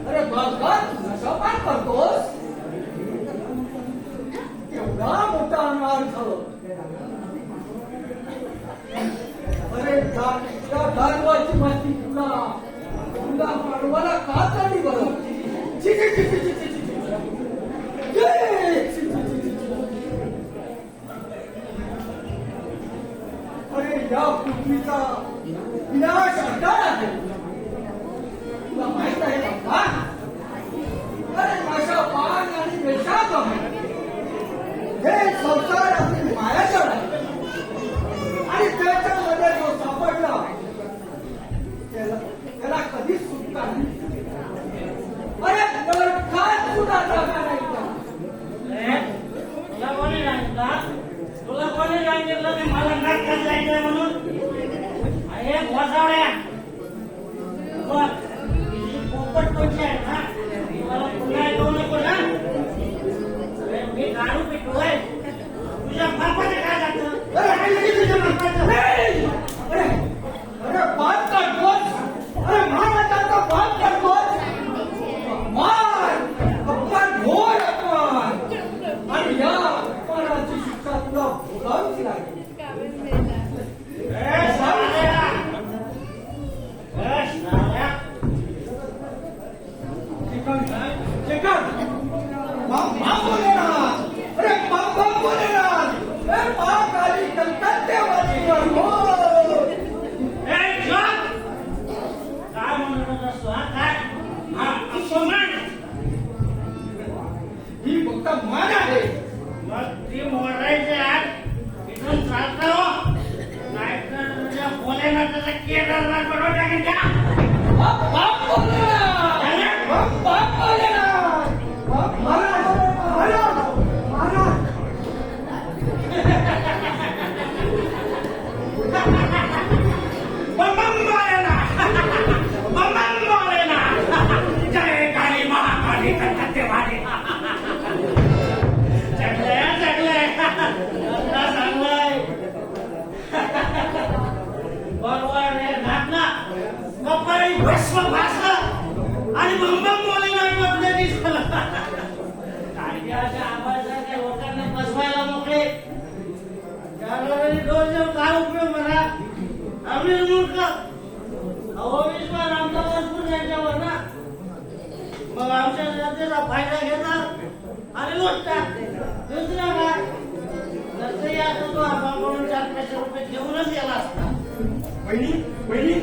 अरे भगवान नशापान करतोस? एवढा मोठा अनर्थ. अरे त्या गाढवाची माती तुला गाढवाला का चढली बरं? छी, छी, छी, छी, छी, छी, छी, छी. अरे या पृथ्वीचा विनाश अड्डाळ आहे. तुला माहित आहे का? अरे नशा पान आणि वेशागम हे संसारातील मायाजाळ आहे. आणि त्याच्यामध्ये जो सापडला त्याला कधीच सुटका नाही. अरे नरकात सुद्धा जागा नाही का? तुला कोणी सांगितलं की मला नरकात जायचंय म्हणून? अरे घोसावड्या, बघ ही पोपट कोणची आहे ना, मला पुन्हा येऊ नको ना. अरे मी दारू पितोय, तुझ्या बापाचं काय जातं? तुझ्या बापाचं अरे बात करतोस? अरे महाराजांचा बात करतोस? मार अपमान घोर अपमान. आणि या अपमानाची शिक्षा तुला भोगावीच लागेल. अरे बाबा बोलेनाथ. अरे महाकाली कलकत्त्यावाली काय म्हणत होतास तू? काय अपमान? ही फक्त मान आहे. मग ती मोडायची आत इथून चालता हो, नाहीतर तुझ्या भोलेनाथाचा केदारनाथ बनवून टाकेन का? बाप बोलेनाथ. बाप बोलेनाथ. महाराज महाराज महाराज. बम भोलेनाथ, बम भोलेनाथ, जय काली महाकाली कलकत्तेवाली. चढलंय आता चांगलंय. बरोबर रे घातला, कपाळी भस्म भासलं आणि बम भोलेनाथ मध्ये दिसलं. काळजाच्या आवाजाच्या लोकांना बसवा दोष देऊन काय उपयोग मला? आम्ही मूर्ख. अहो विश्वास आमचा भरपूर यांच्यावर ना. मग आमच्या जातीचा फायदा घेतात आणि लुटतात. दुसरं काय? नसतंही असं तो आपाकडून 400 रुपये घेऊनच गेला असता. वहिनी वहिनी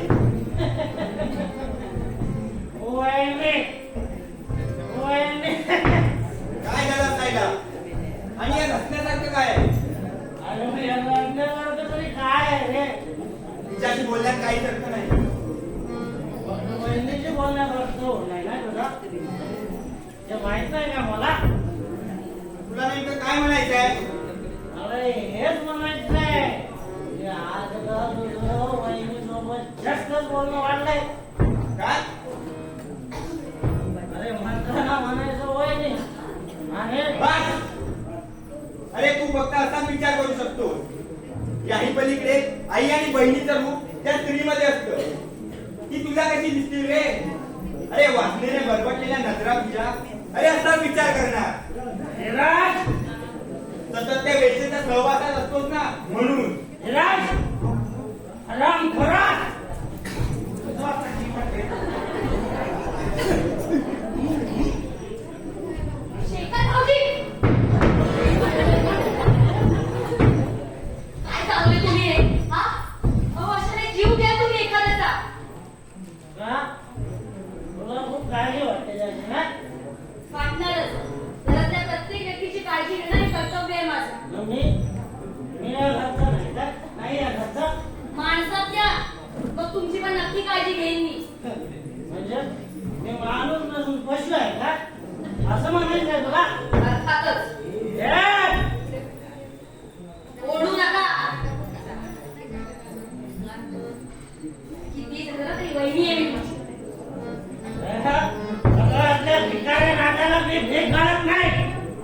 वहिनी वहिनी काय झालं सायला आणि या घटनेसारखं काय आहे? अरे मग या लग्नासारखं तरी काय आहे रे? तिच्याशी बोलण्यात काहीच अर्थ नाही. बहिणीची बोलण्यात अर्थ नाही ना तुला? ते माहित नाही का मला? तुला नेमकं काय म्हणायचं आहे? अरे हेच म्हणायचं आहे की आजकाल तुझं बहिणीसोबत जास्तच बोलणं वाढलंय. काय? अरे म्हणताना म्हणायचं वहिनी आहे. बस! अरे तू फक्त असाच विचार करू शकतो. याही पलीकडे आई आणि बहिणीचं रूप त्या स्त्रीमध्ये असतं. ती तुला कशी दिसतील रे? अरे वाचलेल्या बरबटलेल्या नजरा तुझ्या. अरे असा विचार करणार. विराज सतत त्या वेळेच्या सहवासात असतोस ना म्हणून. विराज राम खरा शेखर भाऊजी काय चाललंय तुम्ही हे? हा? अहो अशाने जीव द्या तुम्ही एखाद्याचा. का? तुला खूप काळजी वाटते त्याची ना? वाटणारच. घरातल्या प्रत्येक व्यक्तीची काळजी घेणं हे कर्तव्य आहे माझं. मग मी या घरचा नाही का? नाही या घरचा? माणसातल्या मग तुमची पण नक्की काळजी घेईन मी. म्हणजे मी माणूस नसून पशु आहे का? असं म्हणायचं आहे तुला? अर्थातच. ओढू नका. किती झालं तरी वहिनी आहे मी तुमची. आपल्या भिकाऱ्या नात्याला मी भीक घालत नाही.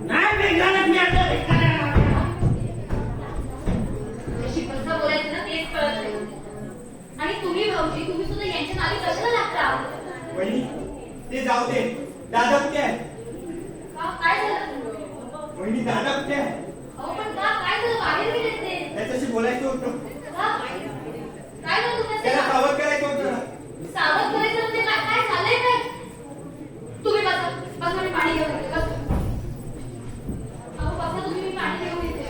नाही भीक घालत मी आपल्या भिकाऱ्या नात्याला. जशी कसं बोलायचं ना तेच कळत नाही. आणि तुम्ही भाऊजी तुम्ही सुद्धा यांच्या नावी कशाला लागता? वहिनी ते जाऊ दे. दादा कुठे आहे? का काय झालं? वहिनी दादा कुठे आहे? अहो पण का काय झालं? बाहेर गेलेत ते. त्याच्याशी बोलायचं होतं. का? काय झालं त्याला तुम्हाला? सावध करायचं होतं. सावध करायचं म्हणजे काय काय झालंय काय? तुम्ही बसा बसा मी पाणी घेऊन येते. बसा. अहो बसा तुम्ही मी पाणी घेऊन येते.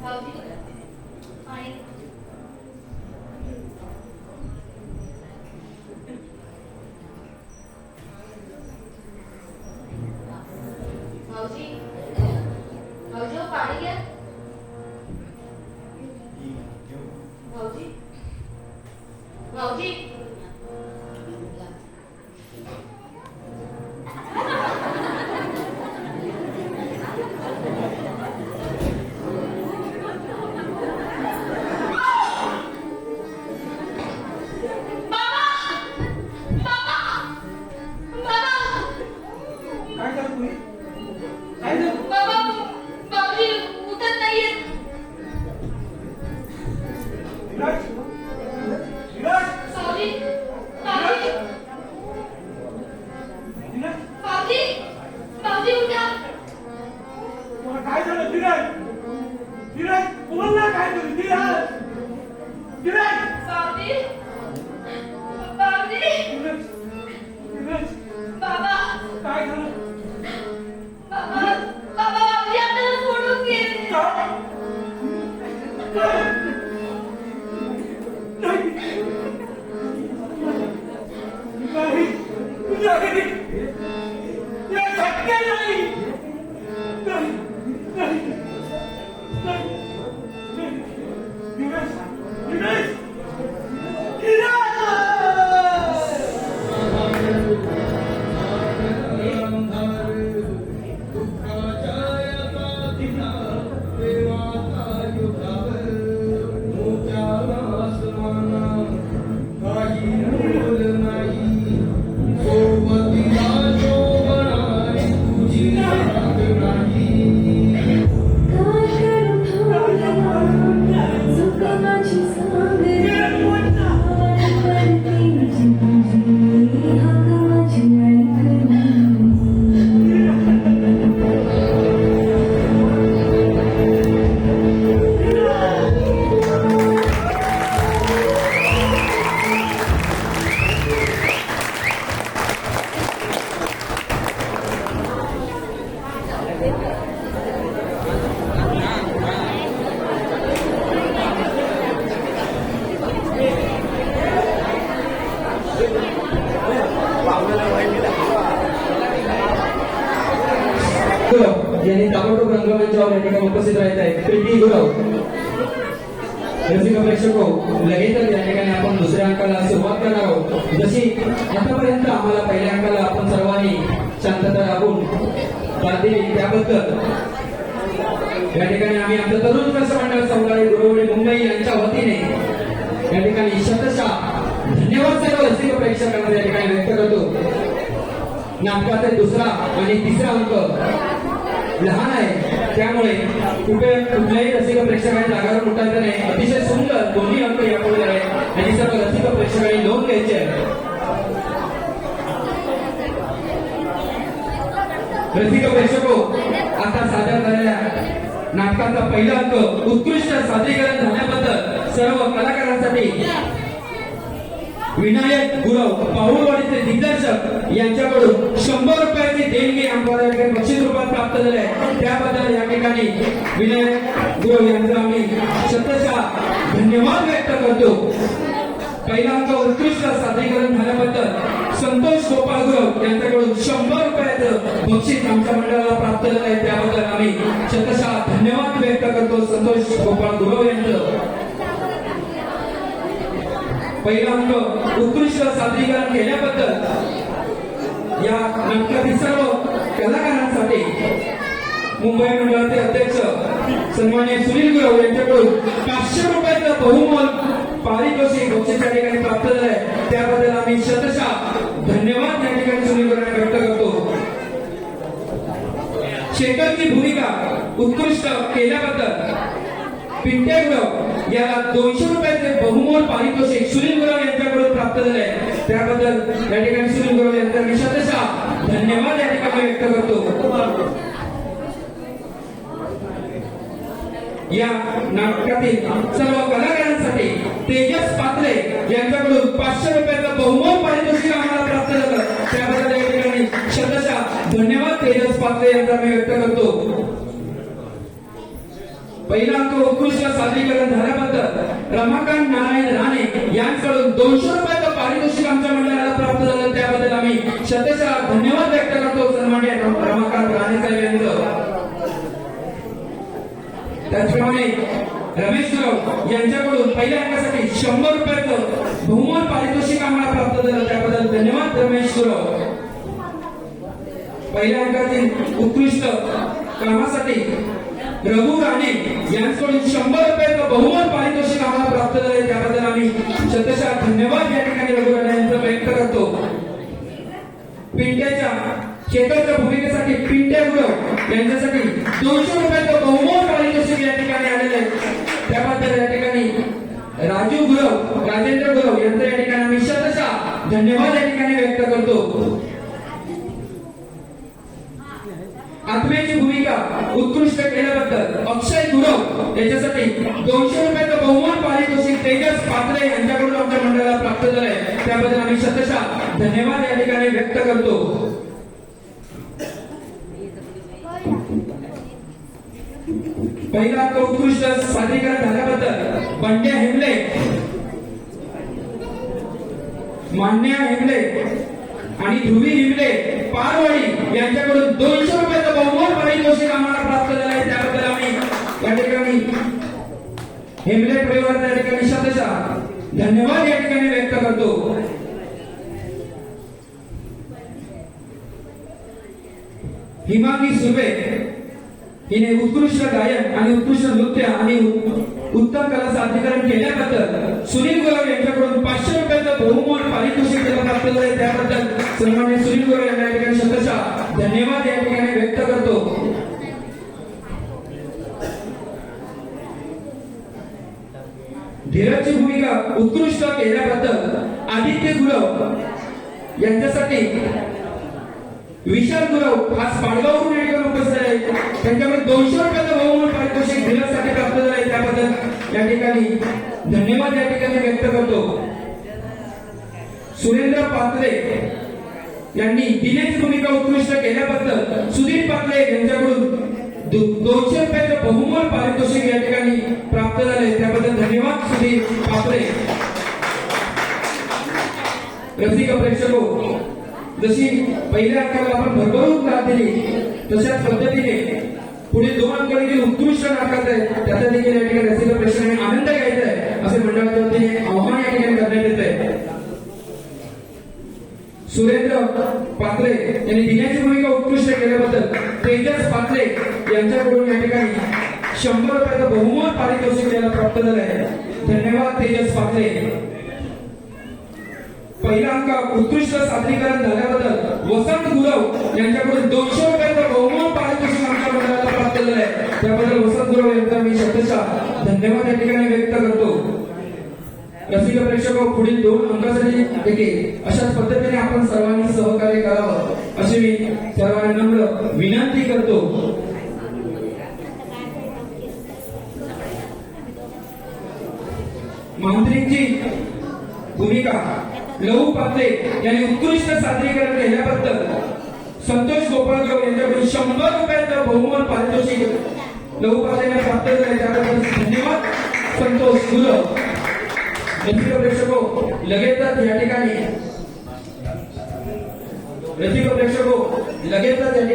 भाऊजी पाणी भाऊजी भाऊजी हो पाणी घ्या. भाऊजी भाऊजी काय झालं तुम्ही? काय झालं? बाबा बाबूजी उठत नाहीयेत. विराज? विराज? बाबूजी बाबूजी विराज? बाबूजी बाबूजी उठा. तुला काय झालं विराज? विराज बोल ना काय झालं विराज? विराज? बाबूजी यांनी ताबडतोब रंगमंचावर या ठिकाणी उपस्थित राहत आहेत. प्रीती गुरव. रसिक प्रेक्षक हो, लगेचच या ठिकाणी आपण दुसऱ्या अंकाला सुरुवात करणार आहोत. जशी आतापर्यंत आम्हाला पहिल्या अंकाला आपण सर्वांनी शांतता राखून साथ दिली त्याबद्दल या ठिकाणी आम्ही आमचं तरुण उत्कर्ष मंडळ सौंदाळे गुरवडी मुंबई यांच्या वतीने या ठिकाणी शतशः धन्यवाद सर्व रसिक प्रेक्षकांना या ठिकाणी व्यक्त करतो. नाटकाचे दुसरा आणि तिसरा अंक लहान आहे, त्यामुळे कुठल्याही रसिक प्रेक्षकांनी जागावर उठायचं नाही. अतिशय सुंदर दोन्ही अंक यापुढे आहेत आणि सर्व रसिक प्रेक्षकांनी नोंद घ्यायची आहे. रसिक प्रेक्षको, आता सादर झालेल्या नाटकाचा पहिला अंक उत्कृष्ट सादरीकरण झाल्याबद्दल सर्व कलाकारांसाठी विनायक गुरव पाहुणवाडीचे दिग्दर्शक यांच्याकडून 100 रुपयाची देणगी आम्हाला बक्षीस रूपात प्राप्त झाले आहे. त्याबद्दल या ठिकाणी विनायक गुरव यांचा आम्ही शतशः धन्यवाद व्यक्त करतो. पहिला अंक उत्कृष्ट सादरीकरण झाल्याबद्दल संतोष गोपाळ गुरव यांच्याकडून 100 रुपयाचं बक्षीस आमच्या मंडळाला प्राप्त झालं आहे. त्याबद्दल आम्ही शतशः धन्यवाद व्यक्त करतो संतोष गोपाळ गुरव यांचं. पहिला अंक उत्कृष्ट सादरीकरण केल्याबद्दल या नाटकातील सर्व कलाकारांसाठी मुंबई मंडळाचे अध्यक्ष सन्माननीय सुनील गुरव यांच्याकडून 500 रुपयाचं बहुमोल पारितोषिक बक्षीस या ठिकाणी प्राप्त झालं आहे. त्याबद्दल आम्ही शतशः धन्यवाद या ठिकाणी सुनील गुरव व्यक्त करतो. शेखरची भूमिका उत्कृष्ट केल्याबद्दल पिंट्या गुरव याला 200 रुपयाचे बहुमोल पारितोषिक सुनील गुरव यांच्याकडून प्राप्त झाले आहे. त्याबद्दल या ठिकाणी सुनील गुरव यांचा मी शतशः धन्यवाद या ठिकाणी व्यक्त करतो. या नाटकातील सर्व कलाकारांसाठी तेजस पात्रे यांच्याकडून 500 रुपयाचं बहुमोल पारितोषिक आम्हाला प्राप्त झालं. त्याबद्दल या ठिकाणी शतशः धन्यवाद तेजस पात्रे यांचा मी व्यक्त करतो. पहिला अंक उत्कृष्ट सादरीकरण झाल्याबद्दल रमाकांत नारायण राणे यांच्याकडून 200 रुपयाचं पारितोषिक आमच्या मंडळाला प्राप्त झालं. त्याबद्दल आम्ही शतशः धन्यवाद व्यक्त करतो सन्माननीय रमाकांत राणे साहेब यांचं. त्याचप्रमाणे रमेश गुरव यांच्याकडून पहिल्या अंकासाठी 100 रुपयाचं बहुमोल पारितोषिक आम्हाला प्राप्त झालं. त्याबद्दल धन्यवाद रमेश गुरव. पहिल्या अंकातील उत्कृष्ट कामासाठी रघु राणे यांच्याकडून 100 रुपयाचं बहुमोल पारितोषिक आम्हाला प्राप्त झाले. त्याबद्दल आम्ही शतशः धन्यवाद या ठिकाणी रघु राणे यांचा व्यक्त करतो. पिंट्याच्या शेखरच्या भूमिकेसाठी पिंट्या गुरव यांच्यासाठी 200 रुपयाचं बहुमोल पारितोषिक या ठिकाणी आलेलं आहे. त्याबद्दल या ठिकाणी राजू गुरव राजेंद्र गुरव यांचा या ठिकाणी आम्ही शतशः धन्यवाद या ठिकाणी व्यक्त करतो. आत्म्याची भूमिका उत्कृष्ट केल्याबद्दल अक्षय गुरव याच्यासाठी 200 रुपयाचं बहुमोल पारितोषिक तेजस पात्रे यांच्याकडून आमच्या मंडळाला प्राप्त झालंय. त्याबद्दल आम्ही शतशः धन्यवाद या ठिकाणी व्यक्त करतो. पहिला अंक उत्कृष्ट सादरीकरण झाल्याबद्दल बंड्या हेमले मान्या हेमले आणि ध्रुवी हिमले पारवाडी यांच्याकडून 200 रुपयाचं बहुमोल पारितोषिक आम्हाला प्राप्त झालं आहे. त्याबद्दल आम्ही या ठिकाणी हेमले परिवाराचा या ठिकाणी शतशः धन्यवाद या ठिकाणी व्यक्त करतो. हिमांगी सुर्वे हिने उत्कृष्ट गायन आणि उत्कृष्ट नृत्य आणि उत्तम कला सादरीकरण केल्याबद्दल सुनील गुरव यांच्याकडून 500 रुपयाचं बहुमोल पारितोषिक प्राप्त झाले. त्याबद्दल सन्माननीय सुनील गुरव यांना या ठिकाणी शतशः धन्यवाद या ठिकाणी व्यक्त करतो. धीरजची भूमिका उत्कृष्ट केल्याबद्दल आदित्य गुरव यांच्यासाठी विशाल गुरव आज पाडगाववरून या ठिकाणी उपस्थित आहे. त्यांच्याकडे 200 रुपयाचं बहुमोल पारितोषिक धीरजसाठी प्राप्त झाले. त्याबद्दल या ठिकाणी धन्यवाद या ठिकाणी व्यक्त करतो. सुरेंद्र पात्रे यांनी दिनेश भूमिका उत्कृष्ट केल्याबद्दल सुधीर पात्रे यांच्याकडून 200 रुपयाचं बहुमोल पारितोषिक या ठिकाणी प्राप्त झाले. त्याबद्दल धन्यवाद सुधीर पात्रे. रसिक प्रेक्षको, जशी पहिल्या अंकाला आपण भरभरून साथ दिली तशाच पद्धतीने पुढे 2 अंक देखील उत्कृष्ट नाटकात आहे, त्याचा देखील या ठिकाणी रसिक प्रेक्षकांनी आनंद घ्यायचा आहे असे मंडळाच्या वतीने आव्हान या ठिकाणी करण्यात येत आहे. सुरेंद्र पात्रे यांनी दिण्याची भूमिका उत्कृष्ट केल्याबद्दल तेजस पात्रे यांच्याकडून या ठिकाणी 100 रुपयाचं बहुमोल पारितोषिक याला प्राप्त झालं आहे. धन्यवाद तेजस पात्रे. पहिला अंक उत्कृष्ट सादरीकरण झाल्याबद्दल वसंत गुरव यांच्याकडून 200 रुपयाचं बहुमोल पारितोषिक आमच्या मंडळाला प्राप्त झालं आहे. त्याबद्दल वसंत गुरव यांचा मी शब्दशः धन्यवाद या ठिकाणी व्यक्त करतो. रसिक प्रेक्षक पुढील 2 अंकासाठी देखील अशाच पद्धतीने आपण सर्वांनी सहकार्य करावं अशी मी सर्वांना नम्र विनंती करतो. मांत्रिकची भूमिका लहू पात्रे यांनी उत्कृष्ट सादरीकरण केल्याबद्दल संतोष गोपाळराव यांच्याकडून 100 रुपयाचं बहुमोल पारितोषिक लहू पात्रे यांना प्राप्त झाले. त्याबद्दल धन्यवाद संतोष गुरव. रसिक प्रेक्षक लगेचच या ठिकाणी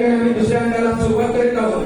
आम्ही दुसऱ्या अंकाला सुरुवात करीत आहोत.